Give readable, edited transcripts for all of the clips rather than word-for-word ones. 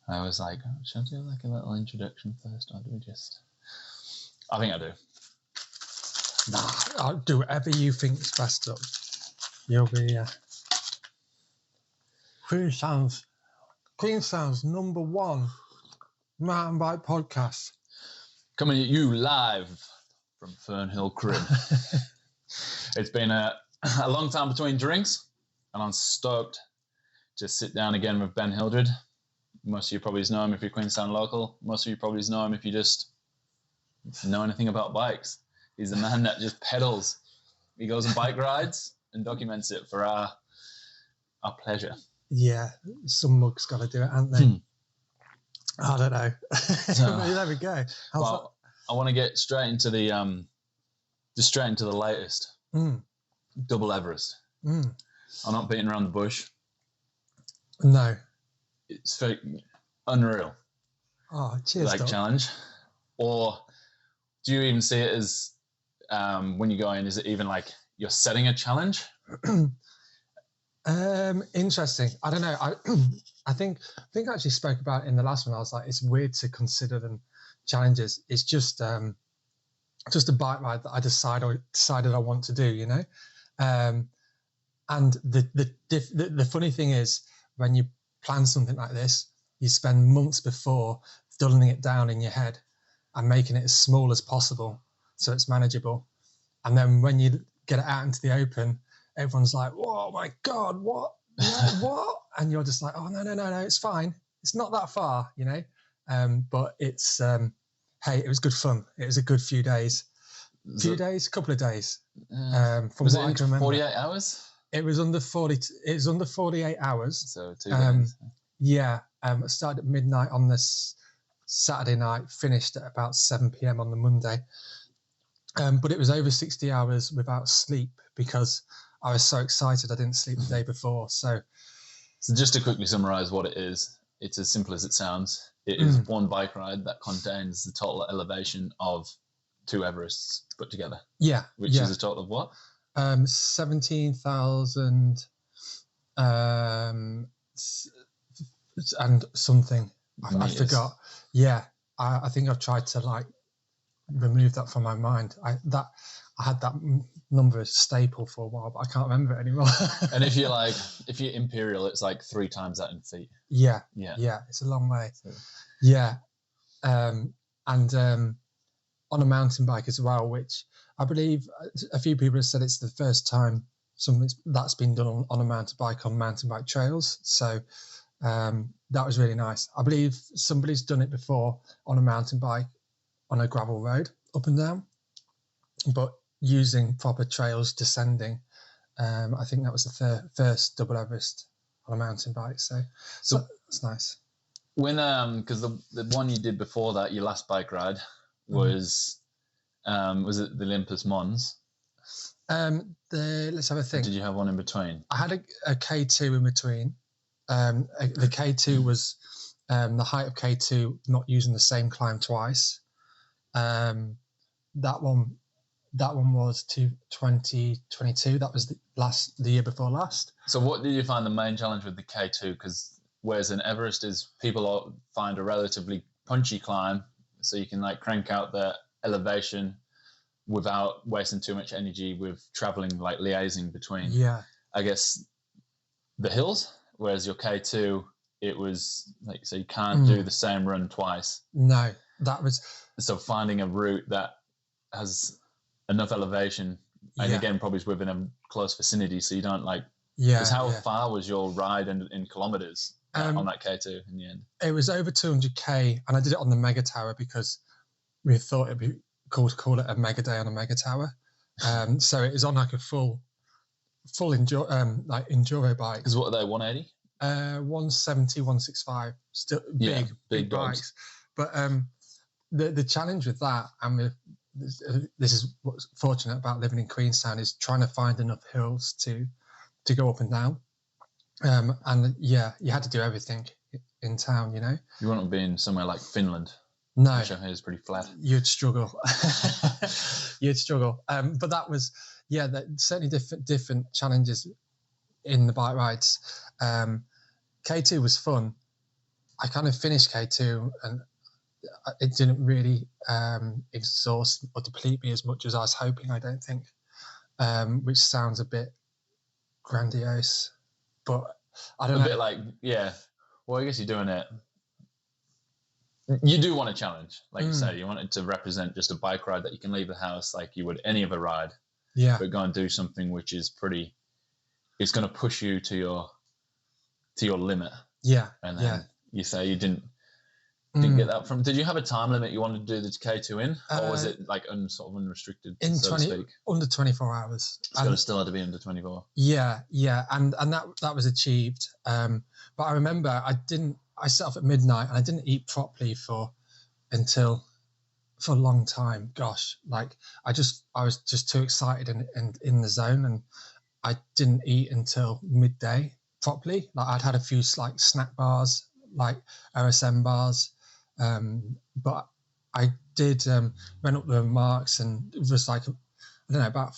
I was like, should I do like a little introduction first, or do we just... I think I do. Nah, I'll do whatever you think's best up. You'll be Queenstown's #1 mountain bike podcast. Coming at you live from Fernhill Crib. It's been a long time between drinks, and I'm stoked to sit down again with Ben Hildred. Most of you probably know him if you're Queenstown local. Most of you probably know him if you just know anything about bikes. He's the man that just pedals. He goes on bike rides and documents it for our pleasure. Yeah, some mug's got to do it, haven't they? I don't know. So, there we go. I want to get straight into the latest. Double Everest. I'm not beating around the bush. No. It's very unreal. Oh, cheers, like Doc. challenge. Or do you even see it as when you go in, is it even like you're setting a challenge? Interesting. I don't know. I think I actually spoke about it in the last one. I was like, it's weird to consider them challenges. It's just a bike ride that I decided I want to do, you know. And the funny thing is, when you plan something like this, you spend months before dulling it down in your head and making it as small as possible so it's manageable. And then when you get it out into the open, everyone's like, "Oh my God, what? Yeah, what?" And you're just like, "Oh no, it's fine. It's not that far, you know." But it's hey, it was good fun. It was a good few days. Couple of days. From was what it I can remember. 48 hours? It was under 48 hours. So 2 days. Yeah. I started at midnight on this Saturday night, finished at about 7 p.m. on the Monday. But it was over 60 hours without sleep because I was so excited I didn't sleep the day before. So just to quickly summarize what it is, it's as simple as it sounds. It is one bike ride that contains the total elevation of 2 Everests put together. Yeah. Which is a total of what? 17,000 and something. I forgot. Yeah. I think I've tried to like remove that from my mind. I had that number as staple for a while, but I can't remember it anymore. And if you're imperial, it's like 3 times that in feet. Yeah. It's a long way. So. Yeah. And on a mountain bike as well, which I believe a few people have said it's the first time something that's been done on a mountain bike on mountain bike trails. So that was really nice. I believe somebody's done it before on a mountain bike on a gravel road up and down, but using proper trails descending. I think that was the first Double Everest on a mountain bike. So that's nice. When because the one you did before that, your last bike ride was it the Olympus Mons? Let's have a think. Did you have one in between? I had a K2 in between. The K2 was the height of K2, not using the same climb twice. That one was to 2022. That was the year before last. So what did you find the main challenge with the K2? Because whereas an Everest is, people find a relatively punchy climb, so you can like crank out the elevation without wasting too much energy with traveling, like liaising between, I guess, the hills. Whereas your K2, it was like, so you can't do the same run twice. No, that was... So finding a route that has enough elevation, and again, probably is within a close vicinity, so you don't like... Because how far was your ride in kilometres on that K2 in the end? It was over 200k, and I did it on the Mega Tower because we thought it'd be cool to call it a Mega Day on a Mega Tower. So it was on like a full enduro bike. Because what are they, 180? 170, 165. Still big bikes. But the challenge with that, and this is what's fortunate about living in Queenstown, is trying to find enough hills to go up and down. And you had to do everything in town, you know. You wouldn't be in somewhere like Finland. No, which I hear is pretty flat. You'd struggle. But that was, certainly different challenges in the bike rides. K2 was fun, I kind of finished K2 and it didn't really exhaust or deplete me as much as I was hoping, I don't think, which sounds a bit grandiose, but I don't know. A bit like, yeah, well, I guess you're doing it. You do want a challenge, like you say. You want it to represent just a bike ride that you can leave the house like you would any other ride. Yeah. But go and do something which is pretty. It's going to push you to your limit. Yeah. And then you say you didn't get that from. Did you have a time limit you wanted to do the K2 in, or was it like sort of unrestricted, so to speak? Under 24 hours. It's still had to be under 24. Yeah, and that was achieved. But I remember I set off at midnight and I didn't eat properly for a long time. Gosh, like I was just too excited and in the zone, and I didn't eat until midday properly. Like I'd had a few like snack bars, like OSM bars, but I did went up the marks, and it was like, I don't know, about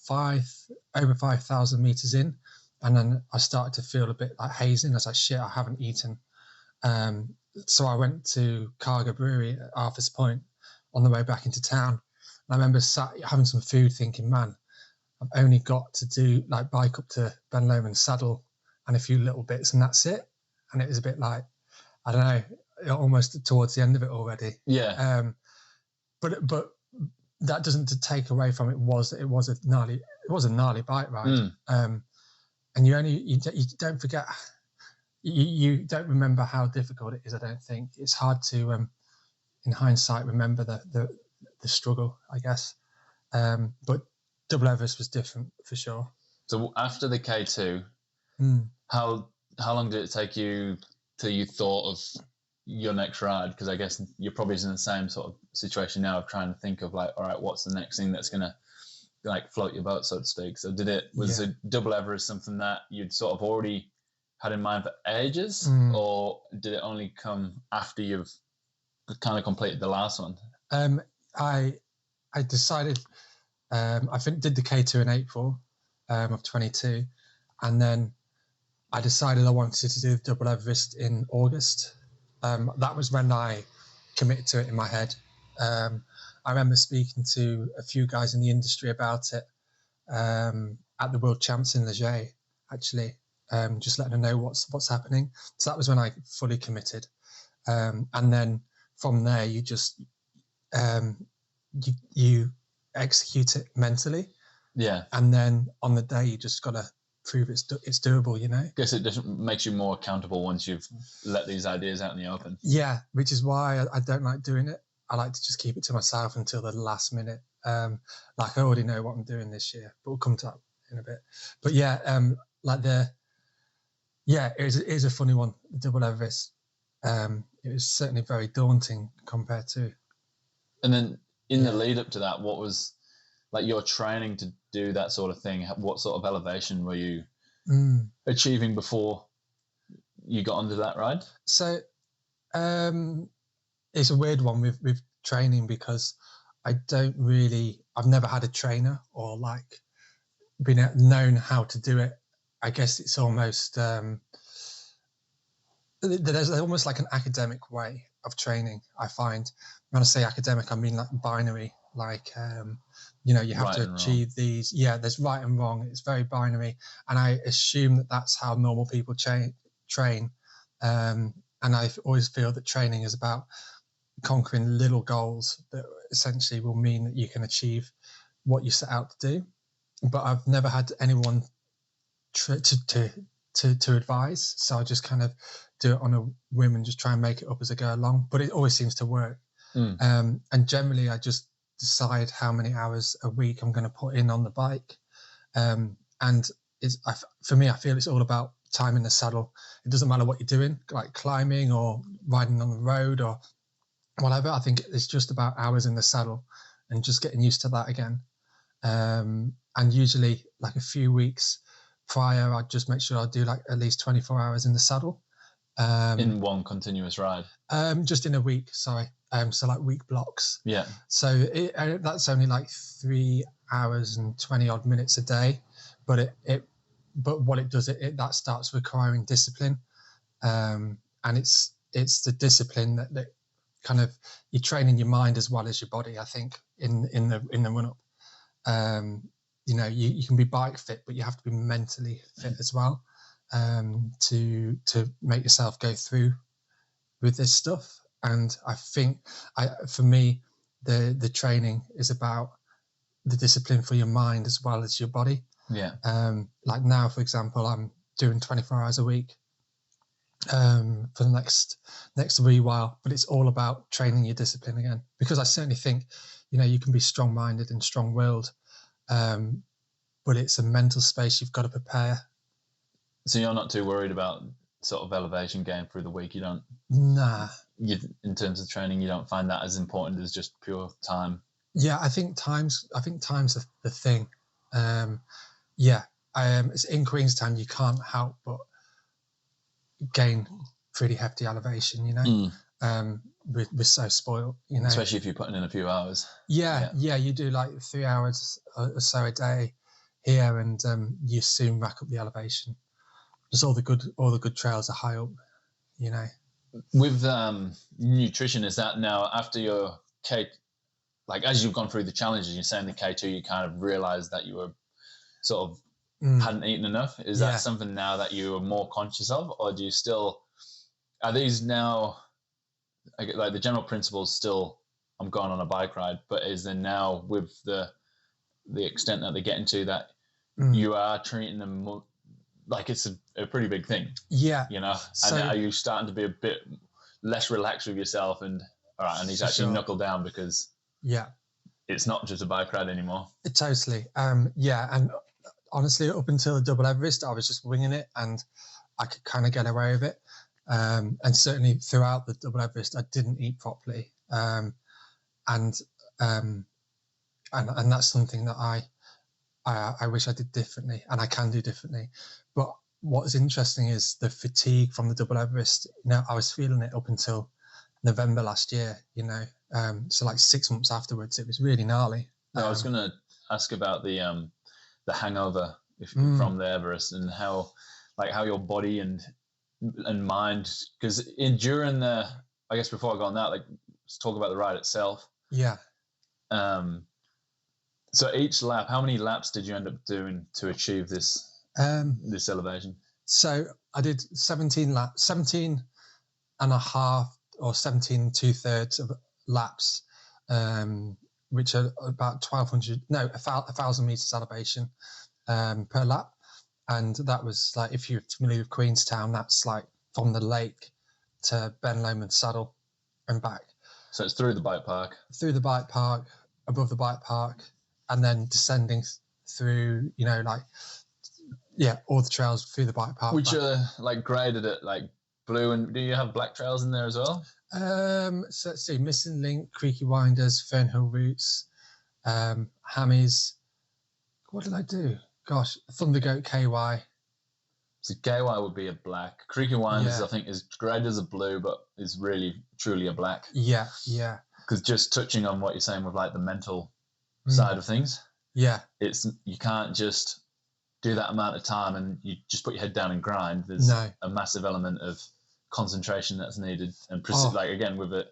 over 5,000 meters in, and then I started to feel a bit like hazing. I was like, shit, I haven't eaten. So I went to Cargo Brewery at Arthur's Point on the way back into town. And I remember having some food, thinking, man, I've only got to do like bike up to Ben Lomond's Saddle and a few little bits, and that's it. And it was a bit like, I don't know, almost towards the end of it already. Yeah. But that doesn't take away from it was a gnarly bike ride. And you don't forget. You don't remember how difficult it is. I don't think it's hard to, in hindsight, remember the struggle, I guess. But Double Everest was different for sure. So after the K2, how long did it take you till you thought of your next ride? Because I guess you're probably in the same sort of situation now of trying to think of like, all right, what's the next thing that's gonna like float your boat, so to speak. So was a Double Everest something that you'd sort of already had in mind for ages, or did it only come after you've kind of completed the last one? I decided, I did the K2 in April of 22, and then I decided I wanted to do the Double Everest in August. That was when I committed to it in my head. I remember speaking to a few guys in the industry about it at the World Champs in Leger, actually. Just letting them know what's happening. So that was when I fully committed, and then from there you just you execute it mentally. Yeah, and then on the day you just gotta prove it's doable. You know. I guess it just makes you more accountable once you've let these ideas out in the open. Yeah, which is why I don't like doing it. I like to just keep it to myself until the last minute. Like I already know what I'm doing this year, but we'll come to that in a bit. But yeah, it is a funny one, the Double Everest. It was certainly very daunting compared to. And then in the lead up to that, what was like your training to do that sort of thing? What sort of elevation were you achieving before you got onto that ride? So it's a weird one with training, because I've never had a trainer or like been known how to do it. I guess it's almost there's almost like an academic way of training. I find when I say academic, I mean like binary. Like you have right to achieve these. Yeah, there's right and wrong. It's very binary, and I assume that that's how normal people train. And I always feel that training is about conquering little goals that essentially will mean that you can achieve what you set out to do. But I've never had anyone to advise, so I just kind of do it on a whim and just try and make it up as I go along, but it always seems to work. And generally I just decide how many hours a week I'm going to put in on the bike, and for me I feel it's all about time in the saddle. It doesn't matter what you're doing, like climbing or riding on the road or whatever. I think it's just about hours in the saddle and just getting used to that again. And usually like a few weeks prior, I'd just make sure I do like at least 24 hours in the saddle. In one continuous ride? Just in a week, sorry. So like week blocks. Yeah. So that's only like 3 hours and 20 odd minutes a day. But but what it does, that starts requiring discipline. And it's it's the discipline that kind of you're training your mind as well as your body. I think in the run up, you can be bike fit, but you have to be mentally fit as well, to make yourself go through with this stuff. And I think for me, the training is about the discipline for your mind as well as your body. Yeah. Like now, for example, I'm doing 24 hours a week for the next wee while, but it's all about training your discipline again, because I certainly think, you can be strong-minded and strong-willed, but it's a mental space you've got to prepare. So you're not too worried about sort of elevation gain through the week? You don't? Nah. In terms of training, you don't find that as important as just pure time? Yeah, I think time's the thing. It's in Queenstown, you can't help but gain pretty hefty elevation, we're so spoiled, especially if you're putting in a few hours. Yeah, you do like 3 hours or so a day here, and you soon rack up the elevation. Just all the good trails are high up, With nutrition, is that now after your K, like as you've gone through the challenges, you're saying the K2, you kind of realised that you were sort of hadn't eaten enough. Is that something now that you are more conscious of, or do you still, are these now, like the general principles still, I'm going on a bike ride, but is there now with the extent that they get into that you are treating them more, like it's a pretty big thing? Yeah. So, and are you starting to be a bit less relaxed with yourself and, all right, I need to actually knuckle down because it's not just a bike ride anymore? Totally. And honestly, up until the Double Everest, I was just winging it and I could kind of get away with it. And certainly throughout the Double Everest, I didn't eat properly. And that's something that I wish I did differently, and I can do differently. But what's interesting is the fatigue from the Double Everest. I was feeling it up until November last year, so like 6 months afterwards, it was really gnarly. I was going to ask about the hangover from the Everest, and how your body and mind, because during the, I guess before I go on that, like let's talk about the ride itself. Yeah. So each lap, how many laps did you end up doing to achieve this this elevation? So I did 17 laps, 17 and a half or 17 2/3 of laps, which are about 1,000 meters elevation per lap. And that was like, if you're familiar with Queenstown, that's like from the lake to Ben Lomond Saddle and back. So it's through the bike park. Through the bike park, above the bike park, and then descending through, all the trails through the bike park. Which are like graded at like blue, and do you have black trails in there as well? So let's see, Missing Link, Creaky Winders, Fernhill Routes, Hammies. What did I do? Gosh, Thundergoat KY. So KY would be a black. Creaky Winders, I think, is graded as a blue, but is really truly a black. Yeah. Because just touching on what you're saying with like the mental side of things. Yeah. You can't just do that amount of time and you just put your head down and grind. There's a massive element of concentration that's needed, and like again with it.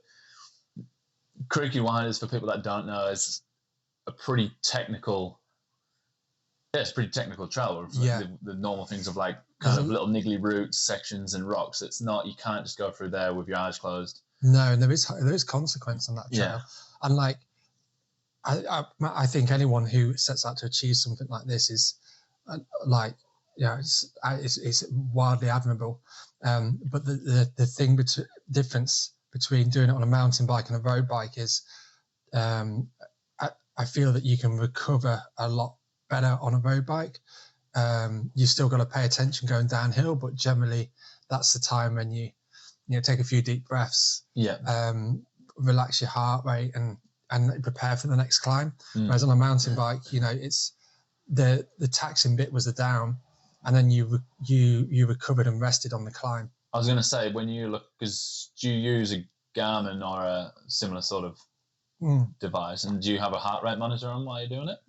Creaky Winders, for people that don't know, is a pretty technical. Yeah, it's pretty technical travel. The normal things of like kind of little niggly routes, sections, and rocks. It's not, you can't just go through there with your eyes closed. No, and there is consequence on that trail. Yeah. And like, I think anyone who sets out to achieve something like this is it's wildly admirable. But the difference between doing it on a mountain bike and a road bike is, I feel that you can recover a lot better on a road bike. You still got to pay attention going downhill, but generally that's the time when you take a few deep breaths, relax your heart rate and prepare for the next climb. Whereas on a mountain bike, it's the taxing bit was the down, and then you recovered and rested on the climb. I was going to say, when you look, because do you use a Garmin or a similar sort of device, and do you have a heart rate monitor on while you're doing it?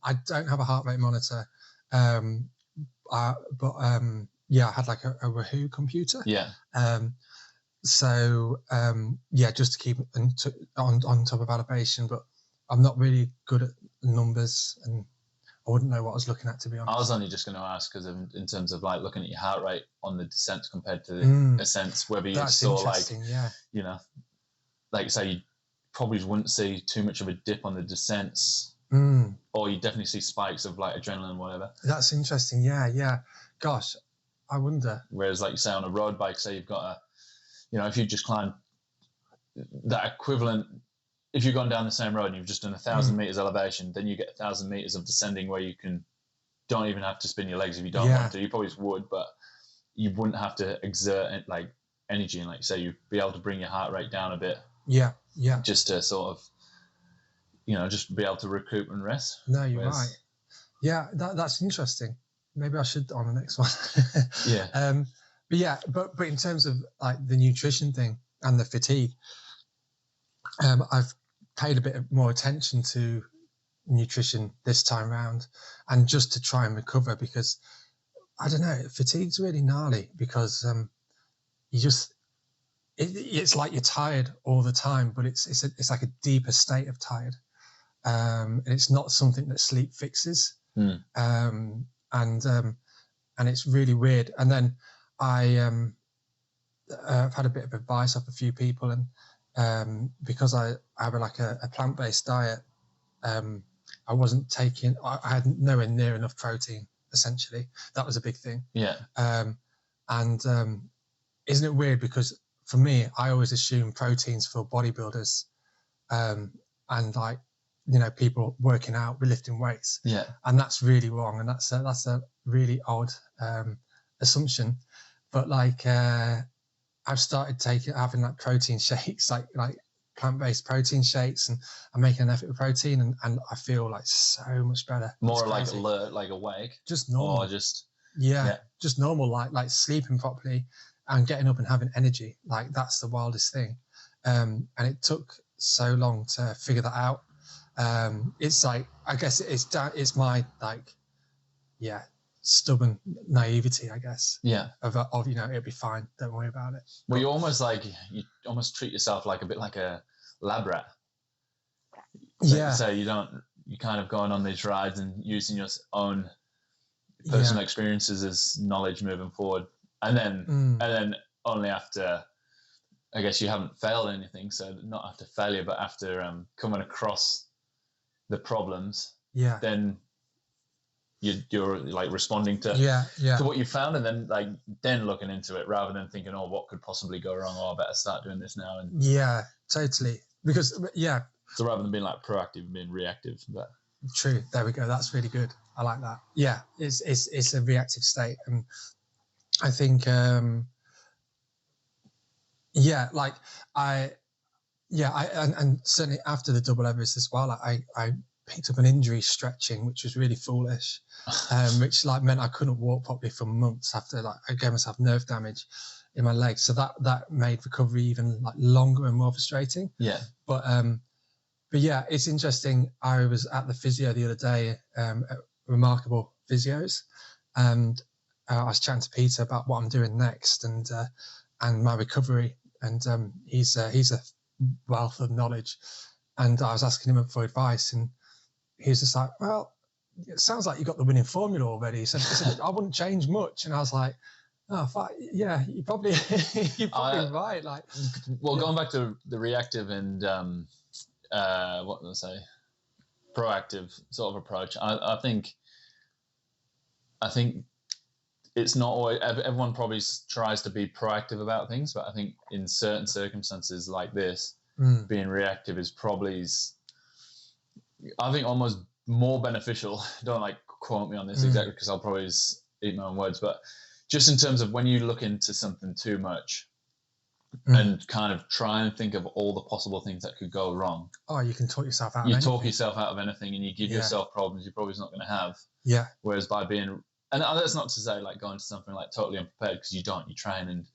I don't have a heart rate monitor, but I had like a Wahoo computer. Yeah. So just to keep on top of elevation, but I'm not really good at numbers, and I wouldn't know what I was looking at, to be honest. I was only just going to ask because in terms of like looking at your heart rate on the descents compared to the ascents, whether you saw like, you know, like say you probably wouldn't see too much of a dip on the descents, or you definitely see spikes of like adrenaline, whatever. That's interesting. Yeah. Gosh, I wonder. Whereas like you say on a road bike, say you've got if you just climb that equivalent, if you've gone down the same road and you've just done 1,000 meters elevation, then you get 1,000 meters of descending where you don't even have to spin your legs if you don't want to. You probably would, but you wouldn't have to exert like energy, and like you say, you'd be able to bring your heart rate down a bit. Yeah. Just to sort of, just be able to recoup and rest. No, you're right. Yeah, that's interesting. Maybe I should on the next one. But in terms of like the nutrition thing and the fatigue, I've paid a bit more attention to nutrition this time round, and just to try and recover, because I don't know, fatigue's really gnarly, because it's like you're tired all the time, but it's like a deeper state of tired, and it's not something that sleep fixes. And it's really weird. And then I've had a bit of advice off a few people, and because I have a plant-based diet, I wasn't taking, I had nowhere near enough protein, essentially. That was a big thing. Yeah. Isn't it weird, because for me, I always assume proteins for bodybuilders, and like, people working out, lifting weights. Yeah. And that's really wrong. And that's a really odd assumption. But like, I've started having like protein shakes, like plant-based protein shakes, and I'm making an effort with protein, and I feel like so much better. More like alert, like awake. Just normal. Or just just normal, like sleeping properly and getting up and having energy. Like, that's the wildest thing. And it took so long to figure that out. It's like, I guess it's my stubborn naivety, I guess. Yeah. Of it'll be fine, don't worry about it. Well, you almost treat yourself like a bit like a lab rat. So you kind of going on these rides and using your own personal experiences as knowledge moving forward, and then only after, I guess, you haven't failed anything, so not after failure, but after coming across the problems, then you're like responding to what you found, and then looking into it, rather than thinking, oh, what could possibly go wrong, or I better start doing this now. And totally, because so rather than being like proactive and being reactive. But true, there we go, that's really good. I like that. It's a reactive state, and I think and certainly after the double Everest as well, I picked up an injury stretching, which was really foolish, which meant I couldn't walk properly for months after I gave myself nerve damage in my legs. So that made recovery even longer and more frustrating. Yeah. But it's interesting. I was at the physio the other day, at Remarkable Physios, and I was chatting to Peter about what I'm doing next, and my recovery, and he's a wealth of knowledge, and I was asking him for advice, and he was just like, well, it sounds like you got the winning formula already. He said I wouldn't change much, and I was like, oh, yeah, you're probably right. Going back to the reactive and what did I say, proactive sort of approach, I think it's not always, everyone probably tries to be proactive about things, but I think in certain circumstances like this, being reactive is probably, I think, almost more beneficial. Don't quote me on this exactly, because I'll probably eat my own words, but just in terms of when you look into something too much and kind of try and think of all the possible things that could go wrong. Oh, you can talk yourself out. Talk yourself out of anything, and you give yourself problems you're probably not going to have. Yeah. Whereas by being, and that's not to say going to something totally unprepared, because you don't. You train, and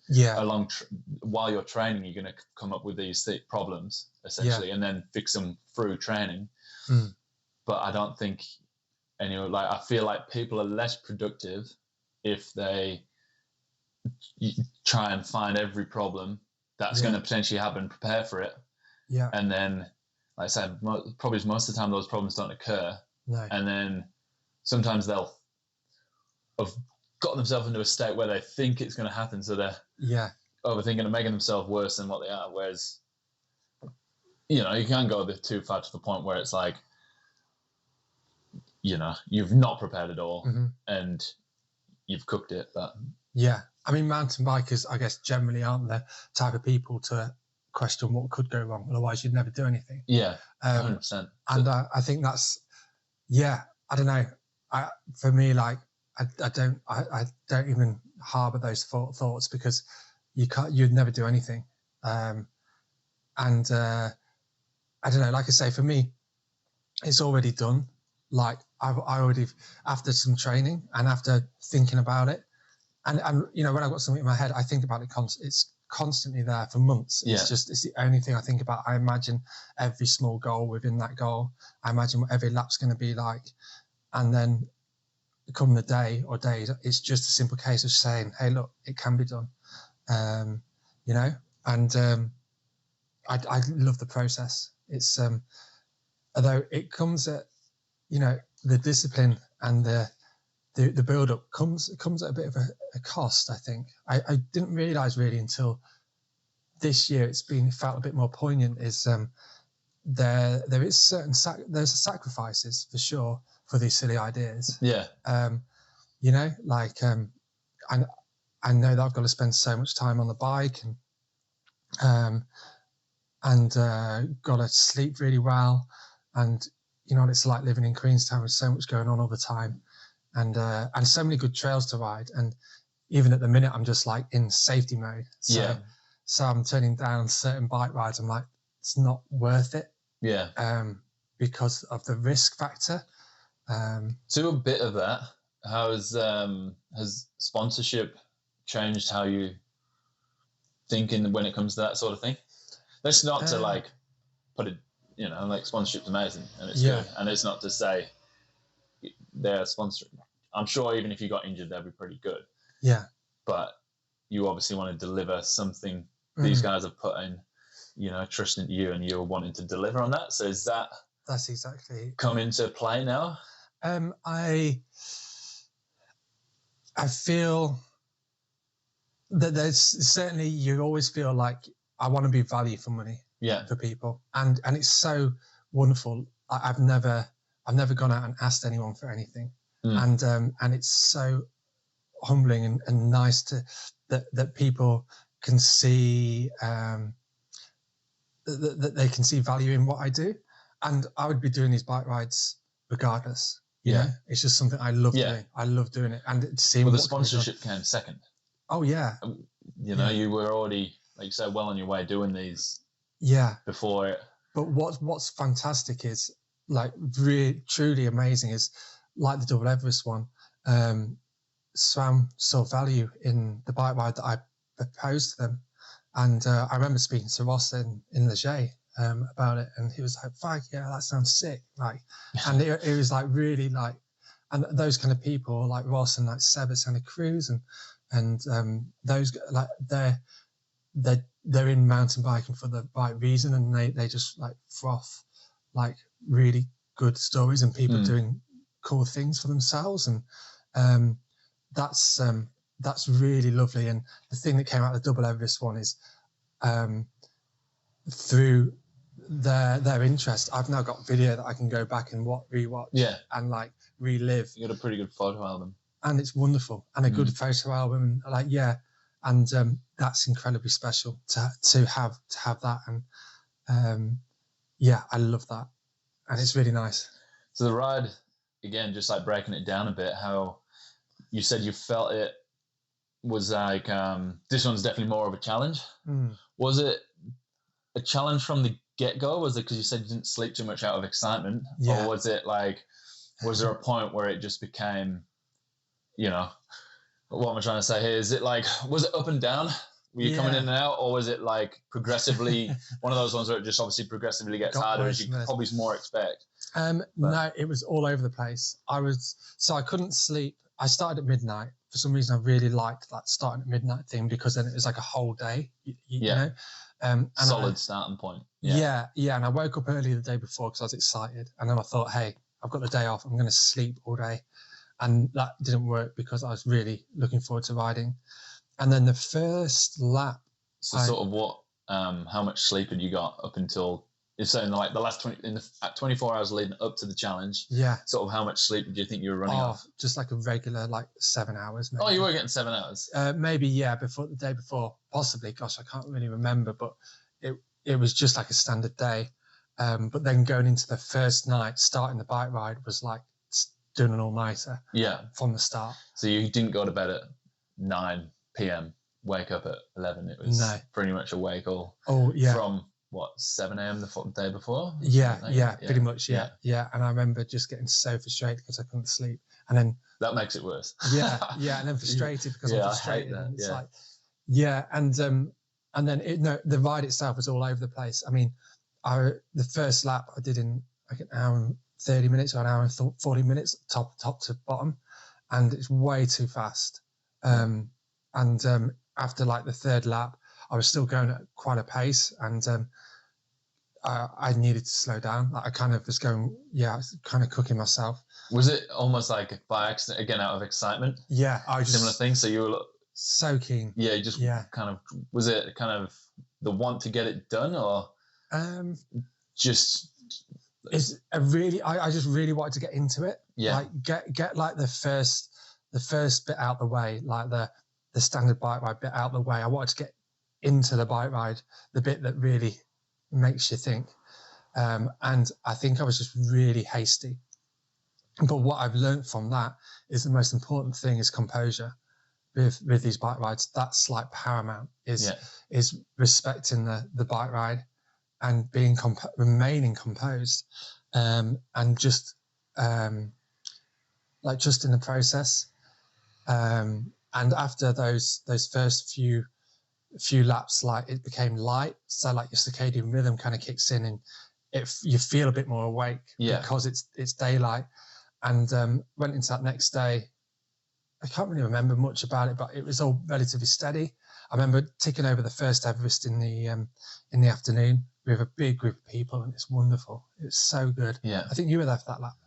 while you're training, you're going to come up with these problems essentially, and then fix them through training. But I don't think I feel like people are less productive if they try and find every problem that's going to potentially happen, prepare for it. Yeah. And then, like I said, probably most of the time those problems don't occur. No. And then sometimes they'll have got themselves into a state where they think it's going to happen, so they're overthinking and making themselves worse than what they are. Whereas, you know, you can go a bit too far to the point where it's like, you know, you've not prepared at all and you've cooked it. But yeah, I mean, mountain bikers, I guess, generally aren't the type of people to question what could go wrong. Otherwise, you'd never do anything. Yeah, 100%. And I think that's, I don't know. For me, like, I don't even harbour those thoughts because you'd never do anything. And I don't know, like I say, for me, it's already done. Like I already, after some training and after thinking about it, and you know, when I've got something in my head, I think about it. It's constantly there for months. It's the only thing I think about. I imagine every small goal within that goal. I imagine what every lap's going to be like, and then come the day or days, it's just a simple case of saying, "Hey, look, it can be done." You know, and I love the process. It's although it comes at, you know, the discipline and the build up comes at a bit of a cost. I think I didn't realise really until this year. It felt a bit more poignant. Is there is there's sacrifices for sure for these silly ideas. Yeah. You know, like I know that I've got to spend so much time on the bike and got to sleep really well, and you know what it's like living in Queenstown with so much going on all the time, and so many good trails to ride. And even at the minute, I'm just like in safety mode. So I'm turning down certain bike rides. I'm like, it's not worth it. Yeah. Because of the risk factor. To a bit of that, how has sponsorship changed how you thinking when it comes to that sort of thing? That's not to like put it, you know, like sponsorship's amazing and it's good, and it's not to say they're sponsoring. I'm sure even if you got injured, they'd be pretty good. Yeah. But you obviously want to deliver something. These guys have put in, you know, trust in you, and you're wanting to deliver on that. So is that's exactly come into play now? I feel that there's certainly, you always feel like I want to be value for money for people, and it's so wonderful. I've never gone out and asked anyone for anything, and it's so humbling and nice to that people can see that they can see value in what I do, and I would be doing these bike rides regardless. You know? It's just something I love doing. I love doing it, and seeing the sponsorship came second. Oh yeah, you know, you were already, like you said, well on your way doing these. Before it. But what's fantastic is, like, really truly amazing is, like the Double Everest one. SRAM saw value in the bike ride that I proposed to them, and I remember speaking to Ross in Leger about it, and he was like, "Fuck yeah, that sounds sick!" Like, and it was like really like, and those kind of people like Ross and like Seb at Santa Cruz and those, like, they're in mountain biking for the right reason, and they just like froth like really good stories and people doing cool things for themselves, and that's really lovely. And the thing that came out of the Double Everest one is through their interest, I've now got video that I can go back and rewatch and like relive. You got a pretty good photo album, and it's wonderful, and a good photo album, and like and that's incredibly special to have that, and I love that, and it's really nice. So the ride, again, just like breaking it down a bit, how you said you felt it was like, this one's definitely more of a challenge. Was it a challenge from the get-go? Was it because you said you didn't sleep too much out of excitement? Or was it like, was there a point where it just became, you know, what am I trying to say here? Is it like, was it up and down? Were you coming in and out? Or was it like progressively, one of those ones where it just obviously progressively gets harder as you probably more expect? No, it was all over the place. I couldn't sleep I started at midnight. For some reason, I really liked that starting at midnight thing because then it was like a whole day. You know, and solid starting point. Yeah, and I woke up early the day before because I was excited, and then I thought, hey, I've got the day off. I'm going to sleep all day, and that didn't work because I was really looking forward to riding. And then the first lap. So sort of what? How much sleep had you got up until? So in like the last 24 hours leading up to the challenge, sort of how much sleep do you think you were running off? Just like a regular, like 7 hours. Maybe. Oh, you were getting 7 hours? Maybe, before the day before, possibly. Gosh, I can't really remember, but it was just like a standard day. But then going into the first night, starting the bike ride was like doing an all-nighter. Yeah. From the start. So you didn't go to bed at 9 p.m., wake up at 11. It was pretty much awake all. Oh, yeah. From what, 7 a.m. the day before? Yeah, pretty much, yeah. And I remember just getting so frustrated because I couldn't sleep. And then... That makes it worse. Yeah, and then frustrated because I'm frustrated. I hate that, it's like... And then the ride itself was all over the place. I mean, the first lap I did in like an hour and 30 minutes or an hour and 40 minutes, top to bottom. And it's way too fast. After like the third lap, I was still going at quite a pace, and I needed to slow down. Like I kind of was going, I was kind of cooking myself. Was it almost like by accident, again, out of excitement? Yeah, I just similar thing. So you were so keen. Yeah, you just kind of, was it kind of the want to get it done, or just? It's a really, I just really wanted to get into it. Yeah, like get like the first bit out the way, like the standard bike ride bit out the way. I wanted to get into the bike ride, the bit that really makes you think. And I think I was just really hasty. But what I've learned from that is the most important thing is composure with these bike rides. That's like paramount, is respecting the bike ride and remaining composed, and just like just in the process. And after those first few laps, like it became light, so like your circadian rhythm kind of kicks in, and you feel a bit more awake because it's daylight. And went into that next day. I can't really remember much about it, but it was all relatively steady. I remember ticking over the first Everest in the afternoon with a big group of people, and it's wonderful. It's so good. Yeah, I think you were there for that lap.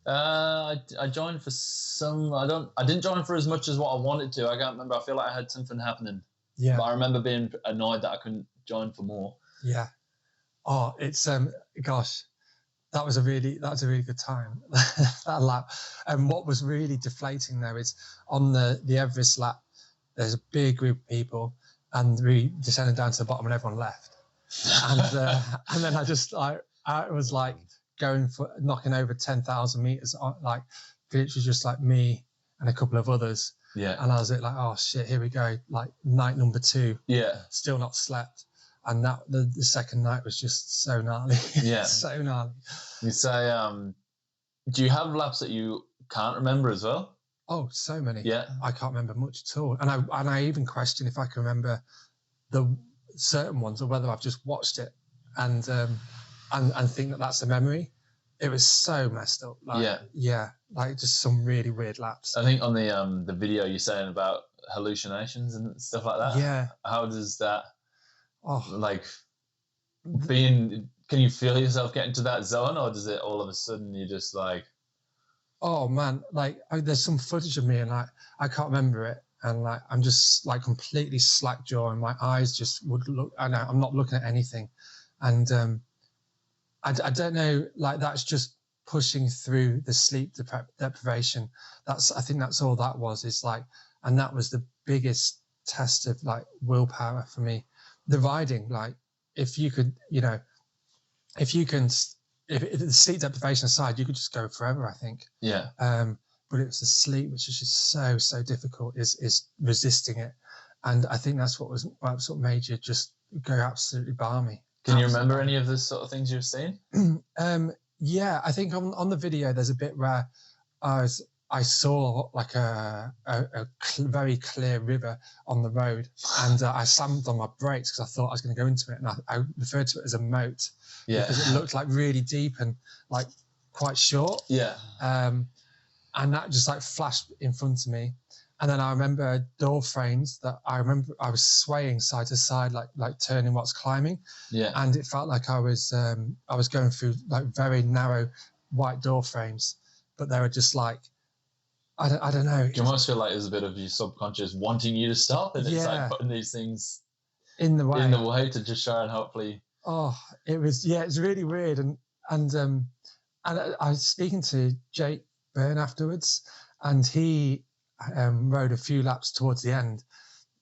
I joined for some. I didn't join for as much as what I wanted to. I can't remember. I feel like I had something happening. Yeah. But I remember being annoyed that I couldn't join for more. Yeah. Oh, it's gosh, that was a really good time. That lap. And what was really deflating though is on the Everest lap, there's a big group of people, and we descended down to the bottom, and everyone left. And then I was like going for knocking over 10,000 meters, like it was just like me and a couple of others. Yeah. And I was like, oh shit, here we go. Like night number 2. Yeah. Still not slept. And that the second night was just so gnarly. Yeah. So gnarly. You say, do you have laps that you can't remember as well? Oh, so many. Yeah. I can't remember much at all. And I even question if I can remember the certain ones, or whether I've just watched it and think that that's a memory. It was so messed up. Like, like just some really weird laps. I think on the video you're saying about hallucinations and stuff like that. Yeah. How does that, can you feel yourself getting to that zone, or does it all of a sudden you just like? Oh man, there's some footage of me and I can't remember it. And I'm just like completely slack jaw, and my eyes just would look. I know I'm not looking at anything, and I don't know. Like that's just pushing through the sleep deprivation. I think that's all that was. Is like, and that was the biggest test of like willpower for me. The riding, like if the sleep deprivation aside, you could just go forever. I think. Yeah. But it was the sleep, which is just so difficult, is resisting it. And I think that's what made you just go absolutely balmy. Can you remember any of the sort of things you've seen? Yeah, I think on the video, there's a bit where I saw like a very clear river on the road, and I slammed on my brakes because I thought I was going to go into it. And I referred to it as a moat because it looked like really deep and like quite short. Yeah. and that just like flashed in front of me. And then I remember door frames that I was swaying side to side, like turning what's climbing. Yeah. And it felt like I was going through like very narrow white door frames, but they were just like, I don't know. You almost feel like there's a bit of your subconscious wanting you to stop, and it's like putting these things in the way to just try and hopefully. Oh, it's really weird. And I was speaking to Jake Byrne afterwards, and he rode a few laps towards the end,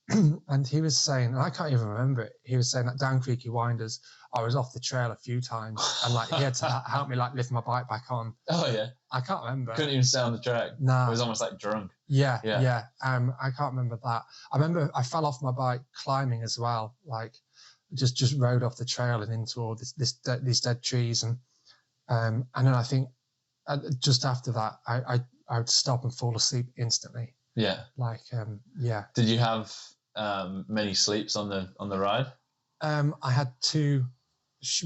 and he was saying, and I can't even remember it, he was saying that down Creaky Winders, I was off the trail a few times, and like he had to help me like lift my bike back on. Oh yeah. I can't remember. Couldn't even stay on the track. No. It was almost like drunk. Yeah. I can't remember that. I remember I fell off my bike climbing as well, like just rode off the trail and into all these dead trees, and then I think just after that I would stop and fall asleep instantly. Yeah. Like Did you have many sleeps on the ride? I had 2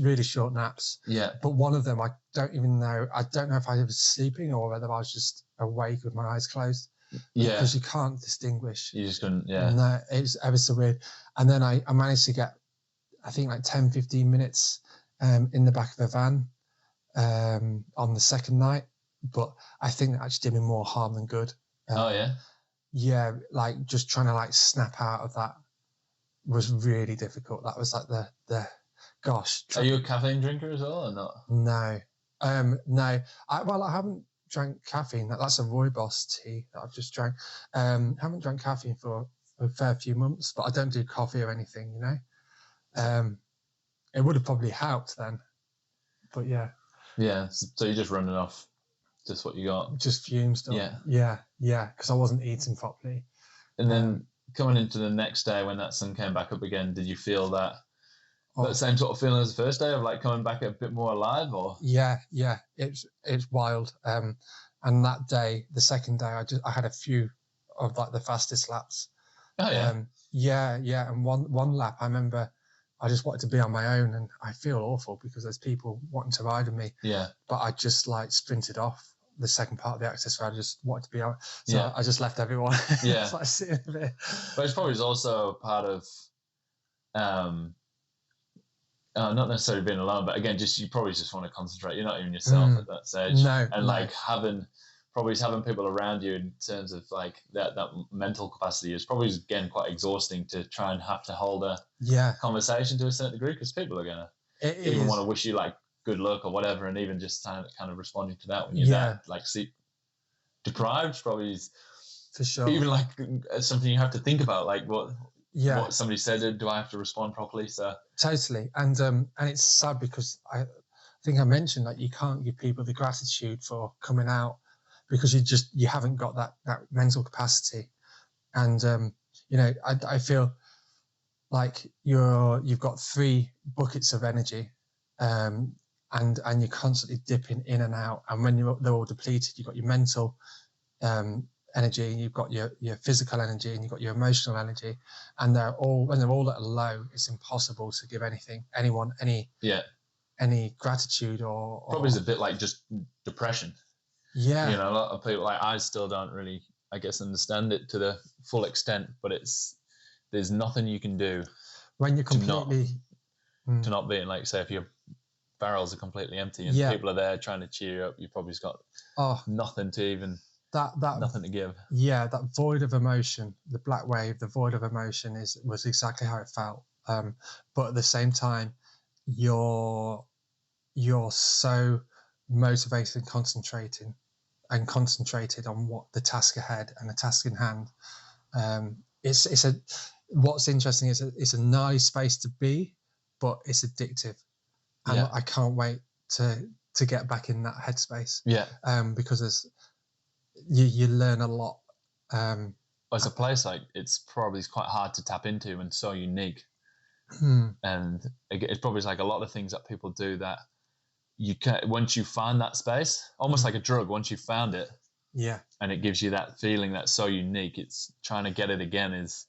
really short naps. Yeah. But one of them I don't even know. I don't know if I was sleeping or whether I was just awake with my eyes closed. Yeah. Because you can't distinguish. You just couldn't. Yeah. No, it was ever so weird. And then I managed to get, I think like 10, 15 minutes in the back of a van on the second night. But I think that actually did me more harm than good. Oh, yeah? Yeah, like just trying to like snap out of that was really difficult. That was like the gosh. Are you a caffeine drinker as well or not? No. No. I haven't drank caffeine. That's a Rooibos tea that I've just drank. Haven't drank caffeine for a fair few months, but I don't do coffee or anything, you know. It would have probably helped then. But yeah. Yeah. So you're just running off just what you got. Just fumes. Yeah. Because I wasn't eating properly. And then coming into the next day when that sun came back up again, did you feel that same sort of feeling as the first day of like coming back a bit more alive? Or yeah, it's wild. And that day, the second day, I had a few of like the fastest laps. Oh yeah. Yeah. And one lap, I remember I just wanted to be on my own, and I feel awful because there's people wanting to ride with me. Yeah. But I just like sprinted off the second part of the access road. I just wanted to be out. So I just left everyone. Yeah. It's like sitting there. But it's probably also part of not necessarily being alone, but again, you probably just want to concentrate. You're not even yourself at that stage. No. And like having people around you in terms of like that mental capacity is probably again quite exhausting to try and have to hold a conversation to a certain degree, because people are gonna even want to wish you like good luck or whatever, and even just kind of responding to that when you're that like sleep deprived probably is for sure. Even like something you have to think about, like what somebody said, do I have to respond properly? So totally. And it's sad because I think I mentioned that you can't give people the gratitude for coming out because you haven't got that mental capacity. And you know, I feel like you've got 3 buckets of energy, and you're constantly dipping in and out. And when they're all depleted, you've got your mental energy, and you've got your physical energy, and you've got your emotional energy, and when they're all at a low, it's impossible to give anyone any gratitude or probably is a bit like just depression. Yeah, you know, a lot of people, like I still don't really, I guess, understand it to the full extent, but there's nothing you can do when you're completely to not being like, say, if your barrels are completely empty and people are there trying to cheer you up, you've probably just got nothing to even nothing to give. Yeah, that void of emotion, the black wave, the void of emotion was exactly how it felt. But at the same time, you're so motivated and concentrated on what the task ahead and the task in hand. What's interesting is it's a nice space to be, but it's addictive, and I can't wait to get back in that headspace. Yeah. Because you learn a lot. As a place, like it's probably quite hard to tap into and so unique. And it's probably like a lot of things that people do that you can, once you find that space, almost like a drug, once you found it, and it gives you that feeling that's so unique, it's trying to get it again is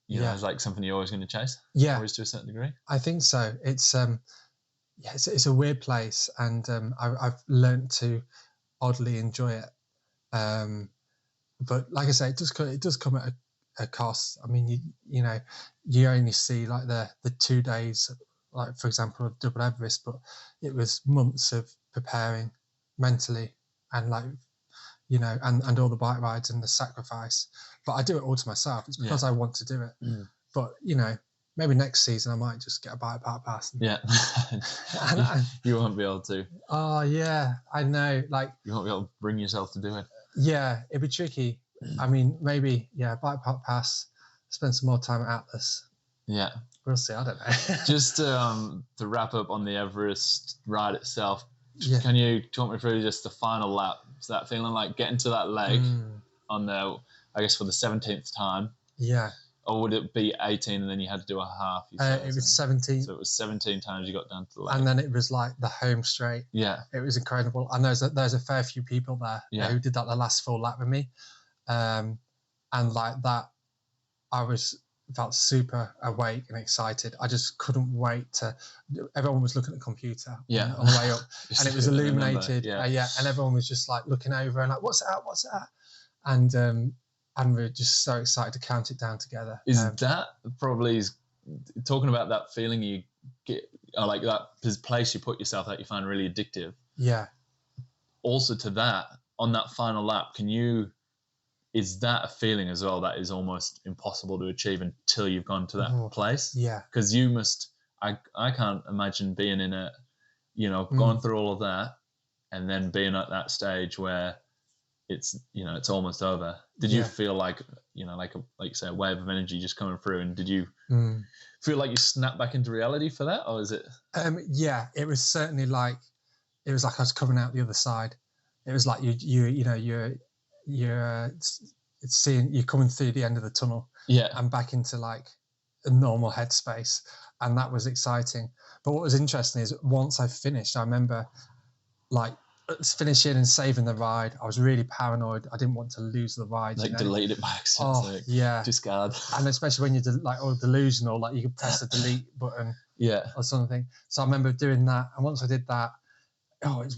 it's like something you're always going to chase, always to a certain degree. I think so. It's it's a weird place, and I've learned to oddly enjoy it. But like I say, it does come at a cost. I mean, you only see like the 2 days, like for example of Double Everest, but it was months of preparing mentally and like and all the bike rides and the sacrifice. But I do it all to myself. It's because I want to do it. But maybe next season I might just get a bike park pass. You won't be able to. Oh yeah, I know. Like you won't be able to bring yourself to do it. Yeah, it'd be tricky. I mean, maybe bike park pass. Spend some more time at Atlas. Yeah, we'll see. I don't know. Just to wrap up on the Everest ride itself, can you talk me through just the final lap? Is that feeling like getting to that leg on the, I guess for the 17th time? Yeah. Or would it be 18 and then you had to do a half? It was 17. So it was 17 times you got down to the leg. And then it was like the home straight. Yeah. It was incredible. And there's a fair few people there who did that the last full lap with me. And like that, I felt super awake and excited. I just couldn't wait to. Everyone was looking at the computer on the way up, and it was illuminated. And everyone was just like looking over and like, "What's that?" And we're just so excited to count it down together. That probably talking about that feeling you get, or like that place you put yourself that you find really addictive? Yeah. Also, to that on that final lap, is that a feeling as well that is almost impossible to achieve until you've gone to that place? Yeah. Because you must, I can't imagine being in it, going through all of that and then being at that stage where it's, it's almost over. Did you feel like, like you say, a wave of energy just coming through? And did you feel like you snapped back into reality for that? Or is it? Yeah, it was certainly like, I was coming out the other side. It was like you're coming through the end of the tunnel and back into like a normal headspace, and that was exciting. But what was interesting is once I finished, I remember like finishing and saving the ride. I was really paranoid. I didn't want to lose the ride, delete it by accident. Discard. And especially when you're like all delusional, like you could press the delete button or something. So I remember doing that, and once I did that,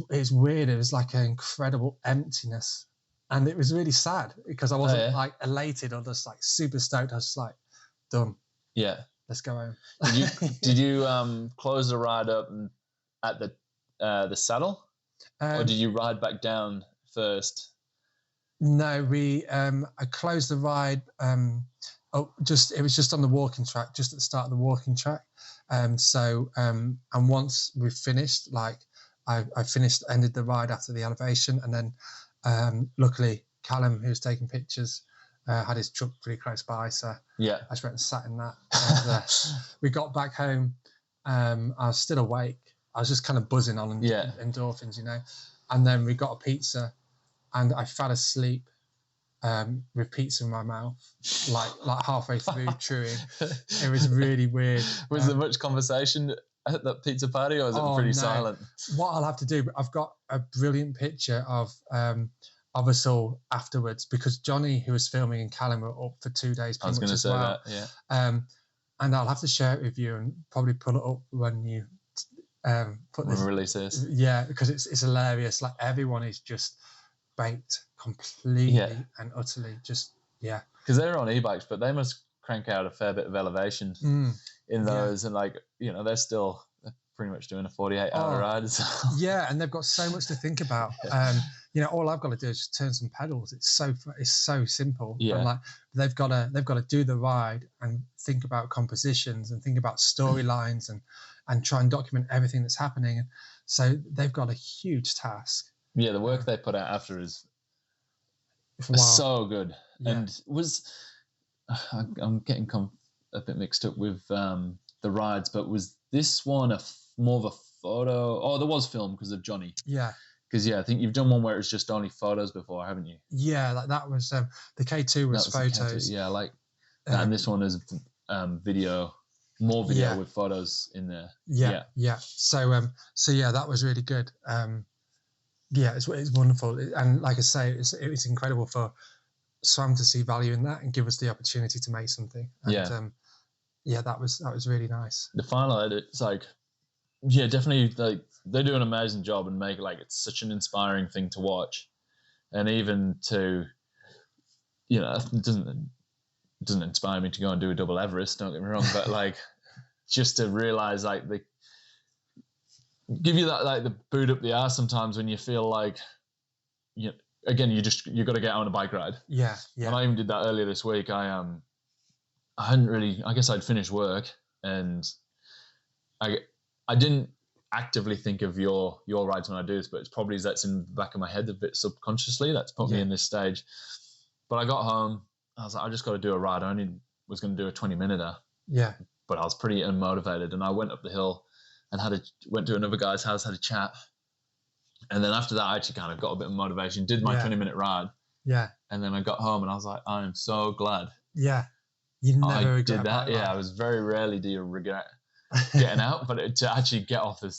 it's weird. It was like an incredible emptiness. And it was really sad because I wasn't like elated or just like super stoked. I was just like, done. Yeah. Let's go home. Did you close the ride up at the saddle? Or did you ride back down first? No, I closed the ride. It was just on the walking track, just at the start of the walking track. And once we finished, like I ended the ride after the elevation, and then luckily Callum, who was taking pictures, had his truck pretty close by, so I just went and sat in that. And, we got back home. I was still awake. I was just kind of buzzing on endorphins, and then we got a pizza, and I fell asleep with pizza in my mouth, like halfway through chewing. It was really weird. Was there much conversation at that pizza party, or was it pretty silent? What I'll have to do, I've got a brilliant picture of us all afterwards, because Johnny, who was filming, and Callum were up for 2 days. I was going to say that, yeah. And I'll have to share it with you and probably pull it up when you put this. Release this. Yeah, because it's hilarious. Like everyone is just baked completely and utterly. Just because they're on e-bikes, but they must crank out a fair bit of elevation in those, and like they're still pretty much doing a 48-hour ride as well. Yeah, and they've got so much to think about. All I've got to do is just turn some pedals. It's so simple. Yeah. And like they've got to do the ride and think about compositions and think about storylines and try and document everything that's happening. And so they've got a huge task. Yeah, the work they put out after is so good. Yeah. And I'm getting a bit mixed up with the rides, but was this one more of a photo? Oh, there was film because of Johnny. Yeah. Because I think you've done one where it's just only photos before, haven't you? Yeah, that was the K2 was photos. Yeah, like that, and this one is video, more video with photos in there. Yeah. So that was really good. It's wonderful, and like I say, it was incredible for SWAM to see value in that and give us the opportunity to make something. And, that was really nice. The final edit, it's like, definitely, like they do an amazing job and make like it's such an inspiring thing to watch. And even to, it doesn't inspire me to go and do a double Everest, don't get me wrong, but like just to realize like they give you that, like the boot up the arse sometimes when you feel like, again, you got to get on a bike ride. Yeah. And I even did that earlier this week. I hadn't really, I guess I'd finished work, and I didn't actively think of your rides when I do this, but it's probably that's in the back of my head a bit subconsciously. That's put me in this stage. But I got home, I was like, I just got to do a ride. I only was going to do a 20-minute. Yeah. But I was pretty unmotivated, and I went up the hill and went to another guy's house, had a chat. And then after that, I actually kind of got a bit of motivation, did my 20-minute ride. Yeah. And then I got home and I was like, I am so glad. Yeah. You never regret did that. Yeah. I was very rarely do you regret getting out, but to actually get off the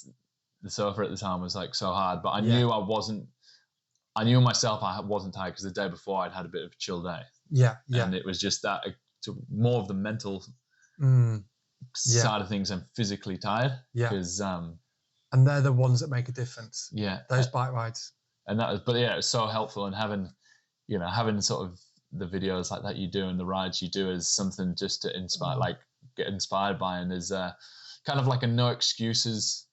sofa at the time was like so hard. But I knew I knew myself I wasn't tired because the day before I'd had a bit of a chill day. Yeah. Yeah. And it was just that more of the mental side of things. I'm physically tired. Yeah. Because, and they're the ones that make a difference. Yeah. Those bike rides. And that was, but yeah, it was so helpful. And having sort of the videos like that you do and the rides you do is something just to inspire, like get inspired by, and is kind of like a no excuses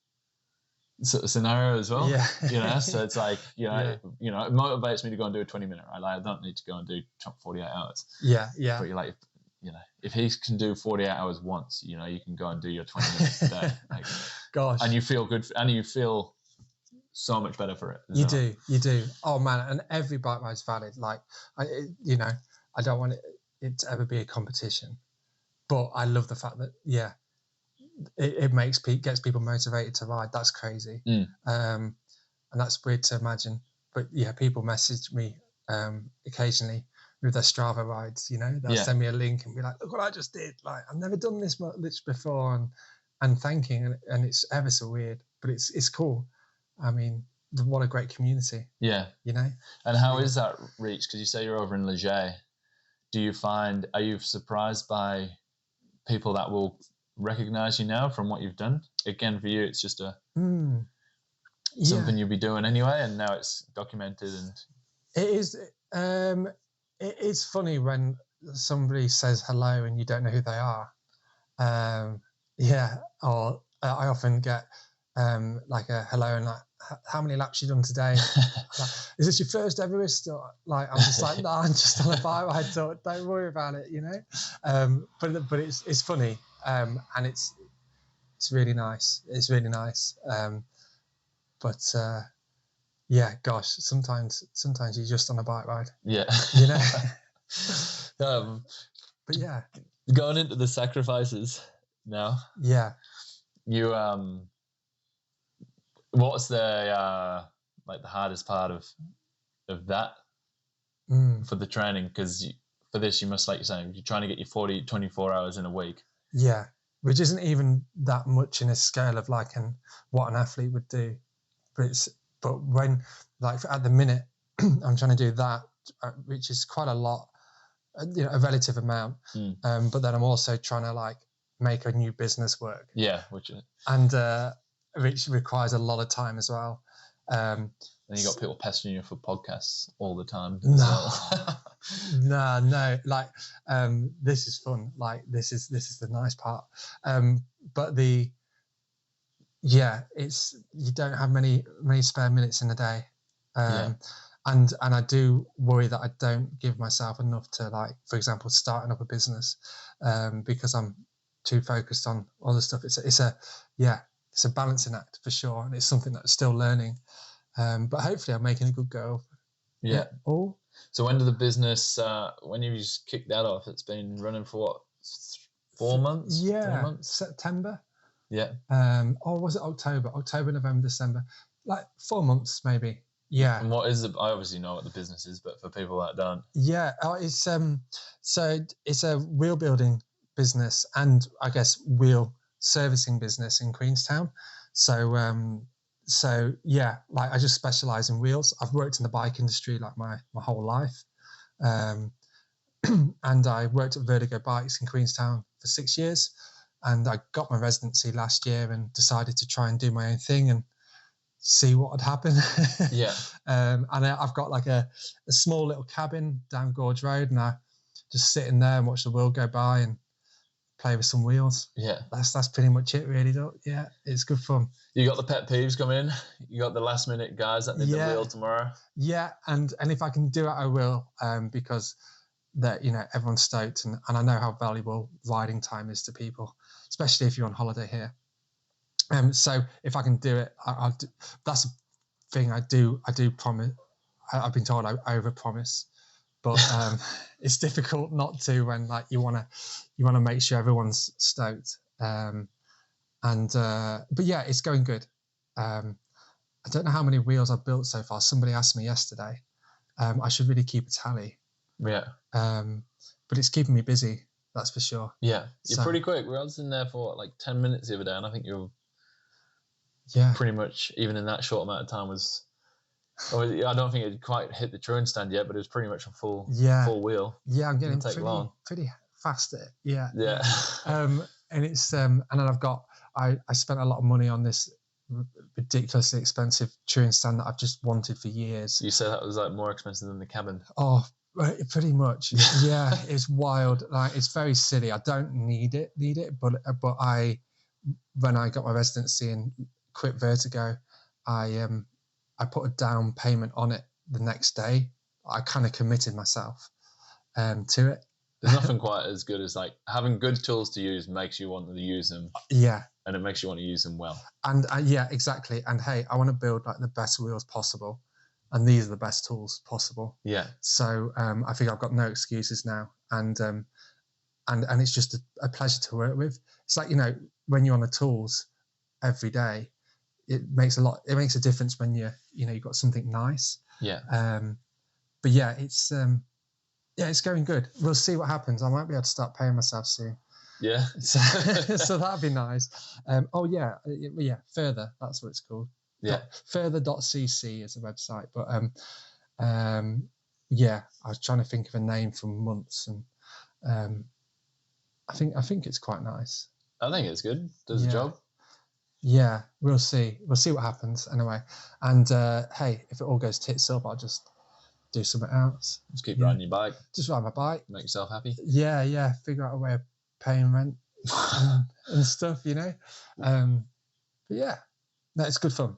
sort of scenario as well. Yeah. So it's like, it motivates me to go and do a 20-minute ride. Like, I don't need to go and do 48 hours. Yeah. Yeah. But you're like, if he can do 48 hours once, you can go and do your 20 minutes a day. Like, gosh. And you feel good, and you feel so much better for it. You do. Oh man, and every bike ride's valid. Like, I don't want it to ever be a competition, but I love the fact that it gets people motivated to ride. That's crazy, and that's weird to imagine. But yeah, people message me occasionally with their Strava rides. They'll send me a link and be like, "Look what I just did! Like, I've never done this much before," and thanking, and it's ever so weird, but it's cool. I mean, what a great community. Yeah. And how is that reach? Because you say you're over in Leger. Are you surprised by people that will recognize you now from what you've done? Again, for you, it's just something you'll be doing anyway, and now it's documented. And it is. It's funny when somebody says hello and you don't know who they are. Or I often get like a hello and like, how many laps you done today? Like, is this your first Everest? Or like, I'm just like, no, I'm just on a bike ride. So don't worry about it, But it's funny, and it's really nice. It's really nice. Gosh, sometimes you're just on a bike ride. Yeah. But yeah, going into the sacrifices now. Yeah. You what's the like the hardest part of that for the training? Because for this, you must, like you're saying, you're trying to get your 24 hours in a week. Yeah, which isn't even that much in a scale of like what an athlete would do. But when, like, at the minute, I'm trying to do that, which is quite a lot, a relative amount. But then I'm also trying to like make a new business work. Yeah, which requires a lot of time as well. And you got people pestering you for podcasts all the time. No. Like, this is fun. Like, this is the nice part. But it's, you don't have many spare minutes in a day. And I do worry that I don't give myself enough to, like, for example, starting up a business, because I'm too focused on other stuff. It's a balancing act for sure, and it's something that's still learning. But hopefully I'm making a good go. Yeah. Oh. So when did the business, when you just kicked that off, it's been running for what, 4 months? Yeah. 3 months? September. Yeah. Or was it October? October, November, December. Like 4 months maybe. Yeah. And what is it? I obviously know what the business is, but for people that don't. Yeah. It's so it's a wheel building business and I guess wheel servicing business in Queenstown. So yeah, like I just specialize in wheels. I've worked in the bike industry like my whole life. And I worked at Vertigo Bikes in Queenstown for 6 years, and I got my residency last year and decided to try and do my own thing. And see what would happen. Yeah. And I've got like a small little cabin down Gorge Road, and I just sit in there and watch the world go by and play with some wheels. Yeah. That's pretty much it, really. Yeah, it's good fun. You got the pet peeves coming in. You got the last minute guys that need the wheel tomorrow. Yeah, and if I can do it, I will, because that, you know, everyone's stoked, and I know how valuable riding time is to people, especially if you're on holiday here. So if I can do it, I'll do. That's the thing I do promise. I've been told I overpromise, but it's difficult not to when like you wanna make sure everyone's stoked. But yeah, it's going good. I don't know how many wheels I've built so far. Somebody asked me yesterday. I should really keep a tally. Yeah. But it's keeping me busy. That's for sure. Yeah, you're pretty quick. I was in there for like 10 minutes the other day, and I think you're pretty much, even in that short amount of time, I don't think it quite hit the touring stand yet, but it was pretty much a full wheel. Yeah, I'm getting pretty fast at it. Yeah. Yeah. And it's and then I spent a lot of money on this ridiculously expensive touring stand that I've just wanted for years. You said that was like more expensive than the cabin. Oh, pretty much. Yeah, it's wild. Like, it's very silly. I don't need it, but when I got my residency and quit Vertigo, I put a down payment on it the next day. I kind of committed myself to it. There's nothing quite as good as like having good tools to use makes you want to use them. Yeah. And it makes you want to use them well. And yeah, exactly. And hey, I want to build like the best wheels possible, and these are the best tools possible. Yeah. So I think I've got no excuses now, and it's just a pleasure to work with. It's like, you know, when you're on the tools every day, it makes a difference when you've got something nice. Yeah. But yeah, it's going good. We'll see what happens. I might be able to start paying myself soon. Yeah. So that'd be nice. Further, that's what it's called. Yeah. Further.cc is a website, but I was trying to think of a name for months, and I think it's quite nice. I think it's good. Does the job. Yeah, we'll see. We'll see what happens anyway. And hey, if it all goes tits up, I'll just do something else. Just keep riding your bike. Just ride my bike. Make yourself happy. Yeah. Figure out a way of paying rent and stuff, you know. But yeah, no, it's good fun.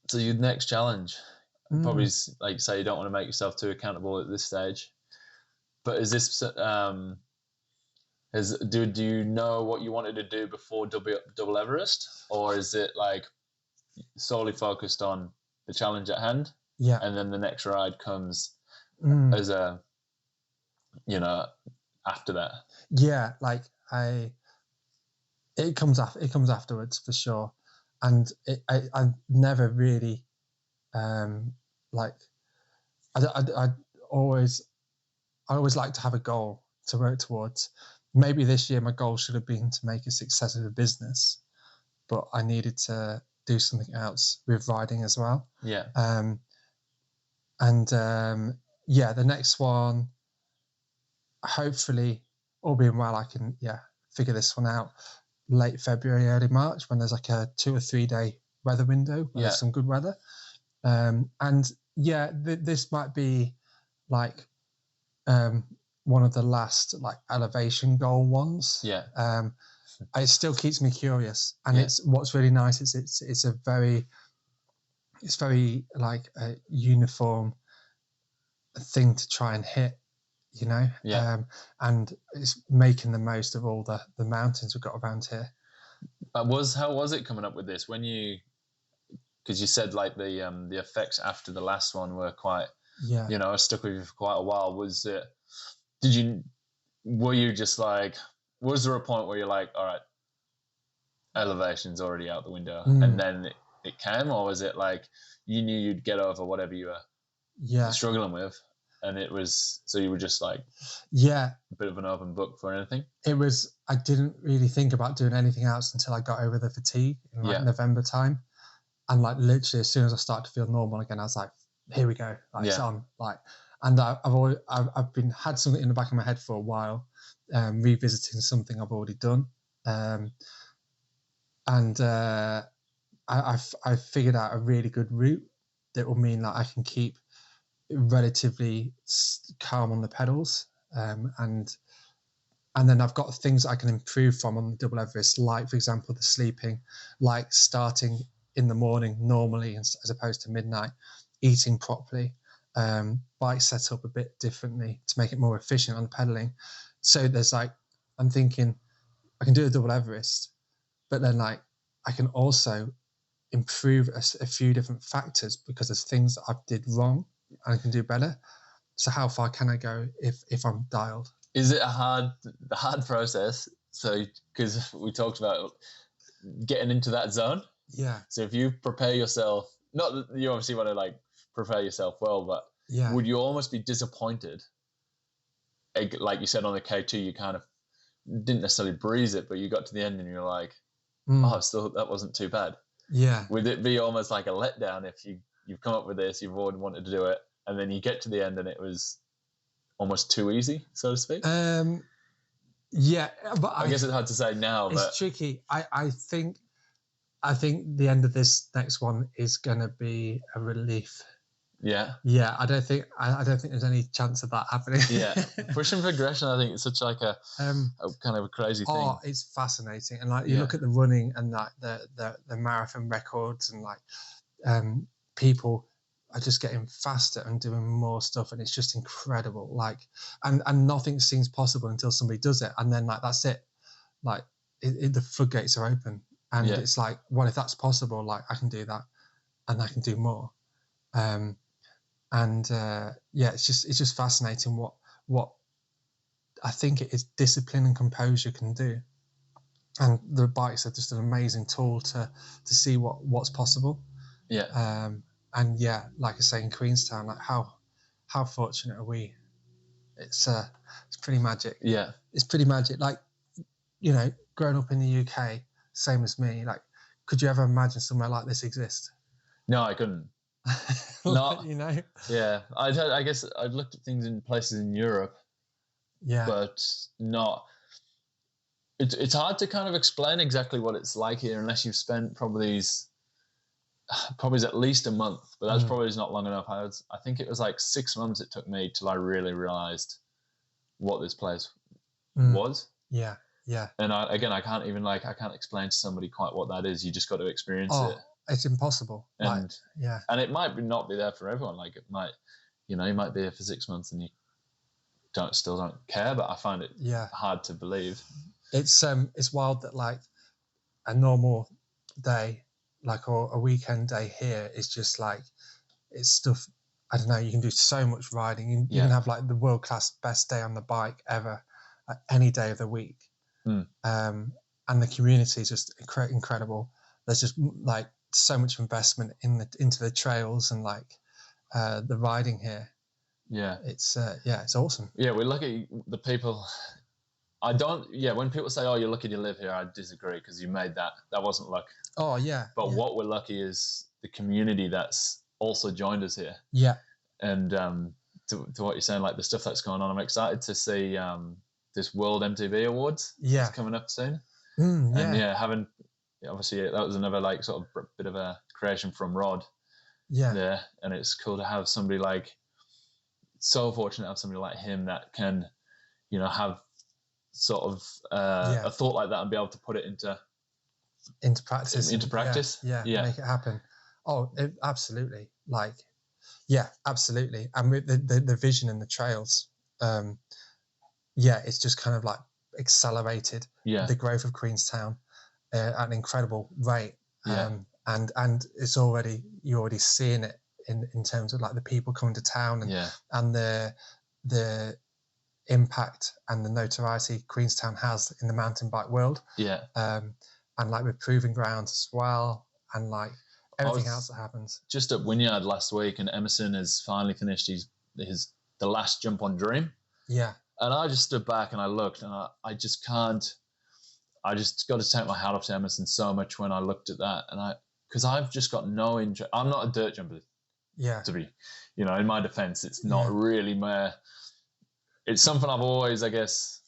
So your next challenge, probably, like you say, you don't want to make yourself too accountable at this stage. But is this do you know what you wanted to do before Double Everest, or is it like solely focused on the challenge at hand? Yeah. And then the next ride comes as a, after that. Yeah, like it comes afterwards for sure. And I never really I always like to have a goal to work towards. Maybe this year my goal should have been to make a success of a business, but I needed to do something else with riding as well. Yeah. The next one, hopefully, all being well, I can figure this one out late February, early March, when there's like a 2 or 3 day weather window, when there's some good weather. This might be like one of the last like elevation goal ones. Yeah. It still keeps me curious, and it's what's really nice is it's very like a uniform thing to try and hit, you know. And it's making the most of all the mountains we've got around here. How was it coming up with this when you? Because you said like the effects after the last one were quite, stuck with you for quite a while. Was it? Were you just like? Was there a point where you're like, all right, elevation's already out the window, and then it came, or was it like you knew you'd get over whatever you were struggling with, and it was so you were just like a bit of an open book for anything? It was. I didn't really think about doing anything else until I got over the fatigue in November time. And like literally, as soon as I started to feel normal again, I was like, "Here we go!" Like it's on. Like, and I've had something in the back of my head for a while, revisiting something I've already done, and I've figured out a really good route that will mean that I can keep relatively calm on the pedals, and then I've got things I can improve from on the double Everest, like for example the sleeping, like starting in the morning normally as opposed to midnight, eating properly, bike set up a bit differently to make it more efficient on the pedaling. So there's like, I'm thinking I can do a double Everest, but then like I can also improve a few different factors because there's things that I did wrong and I can do better. So how far can I go if I'm dialed? Is it a hard process? So, because we talked about getting into that zone. Yeah. So if you prepare yourself, not that you obviously want to like prepare yourself well, but would you almost be disappointed? Like you said on the K2, you kind of didn't necessarily breeze it, but you got to the end and you're like, oh, still that wasn't too bad. Yeah. Would it be almost like a letdown if you've come up with this, you've already wanted to do it, and then you get to the end and it was almost too easy, so to speak? Yeah, but I guess it's hard to say now. It's tricky. I think the end of this next one is gonna be a relief. Yeah. Yeah, I don't think there's any chance of that happening. Yeah, pushing progression, I think it's such like a kind of a crazy thing. Oh, it's fascinating, and like you look at the running and like the marathon records, and like people are just getting faster and doing more stuff, and it's just incredible. Like, and nothing seems possible until somebody does it, and then like that's it. Like the floodgates are open, and it's like, what if that's possible? Like I can do that, and I can do more. It's just fascinating what I think it is discipline and composure can do, and the bikes are just an amazing tool to see what's possible. Yeah. Like I say, in Queenstown, like how fortunate are we? It's pretty magic. Yeah, it's pretty magic. Like, you know, growing up in the UK, same as me. Like, could you ever imagine somewhere like this exist? No, I couldn't. Not, you know. Yeah, I guess I've looked at things in places in Europe. Yeah, but not. It's hard to kind of explain exactly what it's like here unless you've spent probably at least a month. But that's probably not long enough. I think it was like 6 months it took me till I really realized what this place was. Yeah, yeah. And I can't explain to somebody quite what that is. You just got to experience it. It's impossible. And it might not be there for everyone. Like it might, you might be here for 6 months and you still don't care. But I find it hard to believe. It's wild that like a normal day, like or a weekend day here is just like, it's stuff. I don't know. You can do so much riding. You can have like the world class best day on the bike ever, any day of the week. And the community is just incredible. There's just like so much investment into the trails and like the riding here. Yeah, it's awesome. Yeah, we're lucky. The people, when people say, "Oh, you're lucky to live here," I disagree because you made that. That wasn't luck. Oh yeah. But what we're lucky is the community that's also joined us here. Yeah. And to what you're saying, like the stuff that's going on, I'm excited to see this World MTV Awards. Yeah. It's coming up soon. And having obviously that was another like sort of bit of a creation from Rod. Yeah. There, and it's cool to have somebody like. So fortunate to have somebody like him that can, have sort of a thought like that and be able to put it into practice. Into practice. Yeah. Make it happen. Oh, absolutely. Like, yeah, absolutely. And with the vision and the trails, it's just kind of like accelerated the growth of Queenstown at an incredible rate. And it's you're already seeing it in terms of like the people coming to town and the impact and the notoriety Queenstown has in the mountain bike world. Yeah. And like with proving grounds as well, and like everything else that happens. Just at Wynyard last week, and Emerson has finally finished the last jump on Dream. Yeah. And I just stood back and I looked, and I just can't. I just got to take my hat off to Emerson so much when I looked at that, and because I've just got no interest. I'm not a dirt jumper. Yeah. To be, in my defense, it's not really it's something I've always, I guess,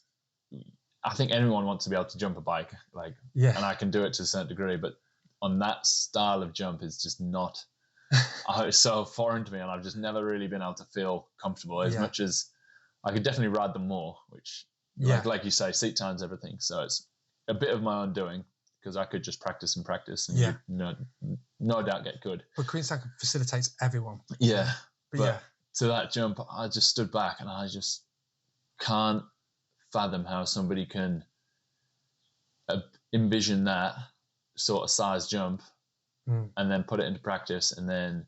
I think anyone wants to be able to jump a bike, and I can do it to a certain degree, but on that style of jump is just not. It's so foreign to me, and I've just never really been able to feel comfortable as much as I could definitely ride them more. Which, like you say, seat time's everything. So it's a bit of my own doing because I could just practice and no doubt get good. But Queenstown facilitates everyone. Yeah, but to that jump, I just stood back and I just can't fathom how somebody can envision that sort of size jump and then put it into practice and then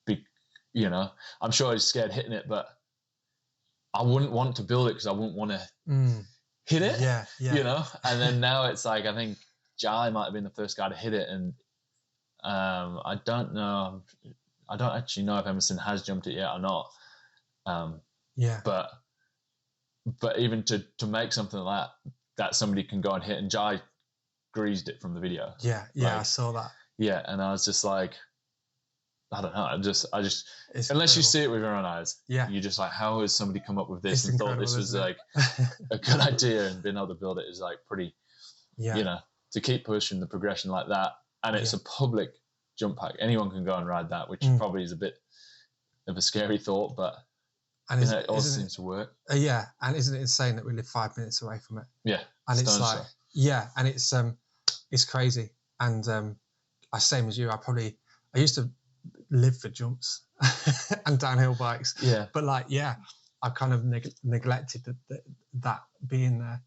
I'm sure he's scared hitting it, but I wouldn't want to build it because I wouldn't want to hit it. And then now it's like, I think Jai might have been the first guy to hit it, and I don't actually know if Emerson has jumped it yet or not. But even to make something like that somebody can go and hit, and Jai greased it from the video. I saw that. And I was just like, I don't know. I just unless incredible. You see it with your own eyes, you're just like, how has somebody come up with this and thought this was like a good idea, and being able to build it is like pretty, to keep pushing the progression like that. And it's a public jump pack. Anyone can go and ride that, which probably is a bit of a scary thought, but it also seems to work. And isn't it insane that we live 5 minutes away from it? And it's like, and it's crazy. And same as you, I used to live for jumps and downhill bikes. But I kind of neglected that being there.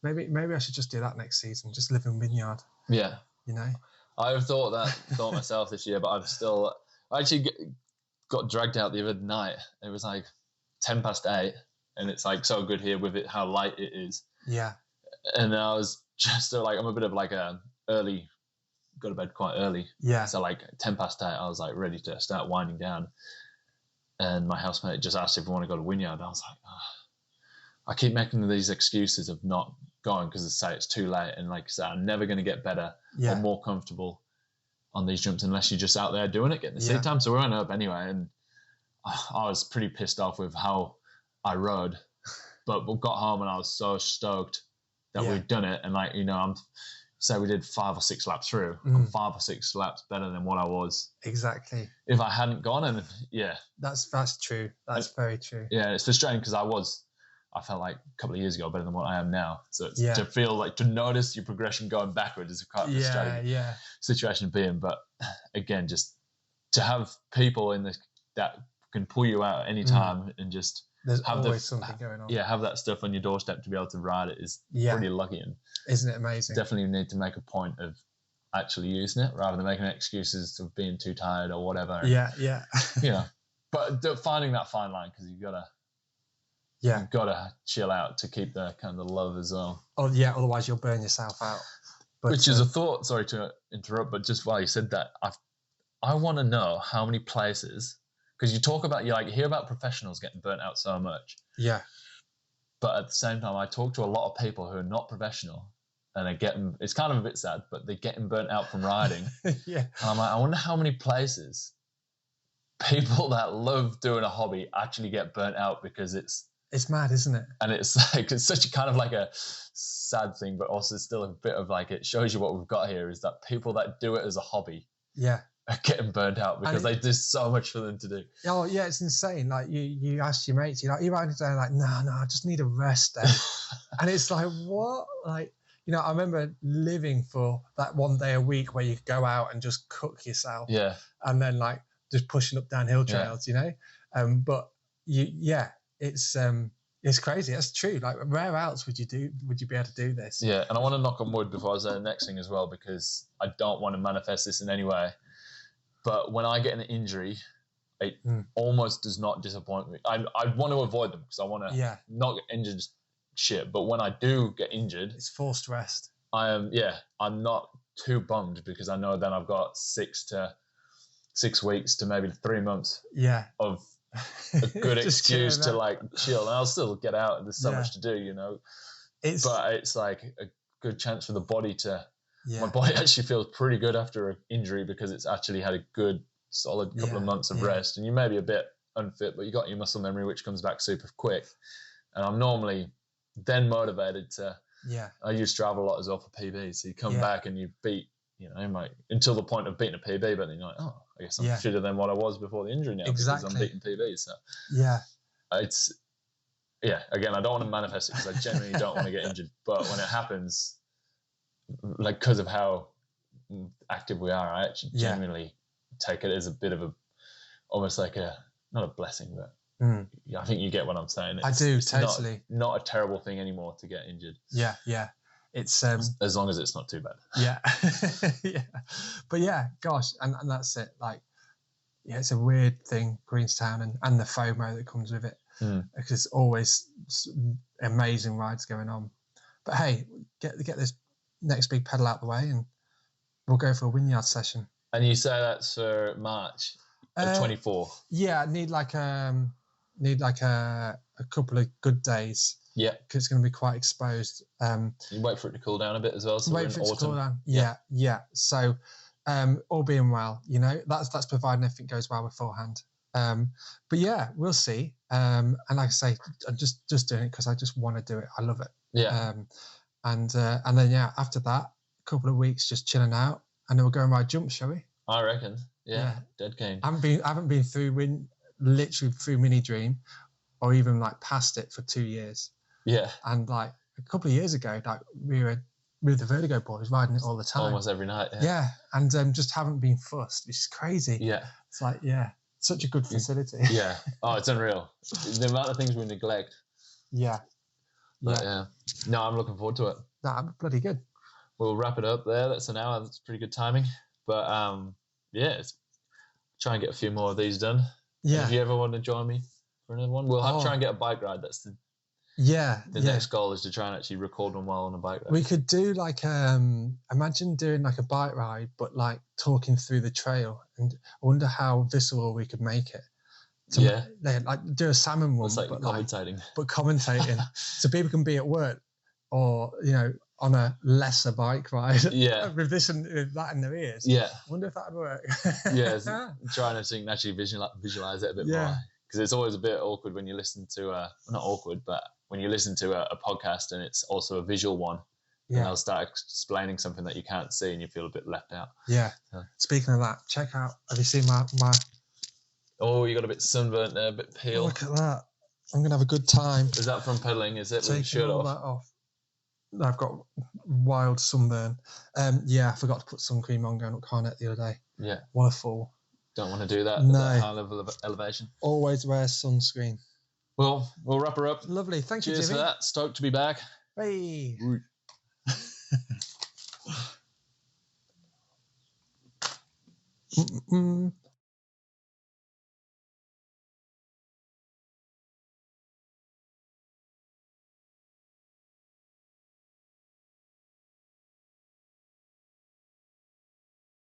Maybe I should just do that next season. Just live in Vineyard. I've thought myself this year, but I actually got dragged out the other night. It was like 8:10, and it's like so good here with it how light it is. And I was just like, I'm a bit of like a early. Go to bed quite early. So like 8:10, I was like ready to start winding down. And my housemate just asked if we want to go to Wynyard. I was like, I keep making these excuses of not going because they say it's too late. And like I said, I'm never going to get better or more comfortable on these jumps unless you're just out there doing it, getting the seat time. So we went up anyway. And I was pretty pissed off with how I rode. But we got home and I was so stoked that we'd done it. And like, so we did 5 or 6 laps through. I'm 5 or 6 laps better than what I was. Exactly. If I hadn't gone, and that's true. That's very true. It's frustrating because I felt like a couple of years ago better than what I am now. So it's to feel like to notice your progression going backwards is a quite frustrating situation to be in. But again, just to have people in this that can pull you out at any time and just there's always something going on. Have that stuff on your doorstep to be able to ride it is pretty lucky. And isn't it amazing? Definitely need to make a point of actually using it rather than making excuses of being too tired or whatever. But finding that fine line because you've gotta chill out to keep the kind of love as well. Otherwise you'll burn yourself out. But, which is a thought. Sorry to interrupt, but just while you said that, I want to know how many places. Because you talk about, you hear about professionals getting burnt out so much. But at the same time, I talk to a lot of people who are not professional and are getting, it's kind of a bit sad, but they're getting burnt out from riding. And I'm like, I wonder how many places people that love doing a hobby actually get burnt out because it's mad, isn't it? And it's like, it's such a kind of like a sad thing, but also still a bit of like, it shows you what we've got here is that people that do it as a hobby. Are getting burned out because there's so much for them to do. It's insane. Like you ask your mates, you're riding down like, no, I just need a rest day. And it's like, what? Like, I remember living for that one day a week where you could go out and just cook yourself. And then like just pushing up downhill trails, but it's crazy. That's true. Like where else would you be able to do this? And I want to knock on wood before I say the next thing as well, because I don't want to manifest this in any way. But when I get an injury, it almost does not disappoint me. I want to avoid them because I want to not get injured shit. But when I do get injured, it's forced rest. I'm not too bummed because I know then I've got 6 weeks to maybe 3 months of a good excuse to like chill. And I'll still get out and there's so much to do, but it's like a good chance for the body to. My body actually feels pretty good after an injury because it's actually had a good solid couple of months of rest, and you may be a bit unfit, but you got your muscle memory which comes back super quick. And I'm normally then motivated to I use Strava a lot as well for PB, so you come back and you beat until the point of beating a PB, but then you're like, oh, I guess I'm fitter than what I was before the injury now because I'm beating PBs. So it's again, I don't want to manifest it because I genuinely don't want to get injured, but when it happens, like because of how active we are, I actually genuinely take it as a bit of almost like not a blessing, but I think you get what I'm saying. I do totally. Not a terrible thing anymore to get injured. Yeah. It's as long as it's not too bad. Yeah. But gosh, and that's it. Like, it's a weird thing, Queenstown, and the FOMO that comes with it, because always amazing rides going on. But hey, get this next big pedal out the way, and we'll go for a Wynyard session. And you say that's for March of 24. Yeah, need like a couple of good days. Yeah, because it's going to be quite exposed. You wait for it to cool down a bit as well. So wait for it to cool down. Yeah. So, all being well, that's providing everything goes well beforehand. But we'll see. And like I say, I'm just doing it because I just want to do it. I love it. Yeah. And then after that, a couple of weeks just chilling out, and then we'll go and ride jumps, shall we? I reckon. Yeah. Dead keen. I haven't been through literally through Mini Dream, or even like past it for 2 years. Yeah. And like a couple of years ago, like we were with the Vertigo boys riding it all the time. Almost every night. Yeah. And just haven't been fussed, which is crazy. Yeah. It's like, such a good facility. Yeah. Oh, it's unreal. The amount of things we neglect. Yeah. But no, I'm looking forward to it. Nah, bloody good. We'll wrap it up there. That's an hour. That's pretty good timing. But try and get a few more of these done. Yeah. And if you ever want to join me for another one, we'll have to try and get a bike ride. That's the next goal is to try and actually record one while on a bike ride. We could do like imagine doing like a bike ride, but like talking through the trail, and I wonder how visceral we could make it. Like do a salmon one, like commentating. But commentating, so people can be at work or on a lesser bike ride. Yeah. with this and with that in their ears. Yeah. I wonder if that would work. Trying to actually visualize it a bit more. Because it's always a bit awkward when you listen to not awkward, but when you listen to a podcast and it's also a visual one. Yeah. And they'll start explaining something that you can't see and you feel a bit left out. Yeah. Speaking of that, check out, have you seen my Oh, you got a bit sunburnt there, a bit peel. Look at that. I'm going to have a good time. Is that from pedaling? Is it with your shirt off? That off? I've got wild sunburn. I forgot to put sun cream on going up Carnet the other day. Yeah. What a fool. Don't want to do that at that high level of elevation. Always wear sunscreen. Well, we'll wrap her up. Lovely. Thank you, Cheers Jimmy. for that. Stoked to be back. Hey.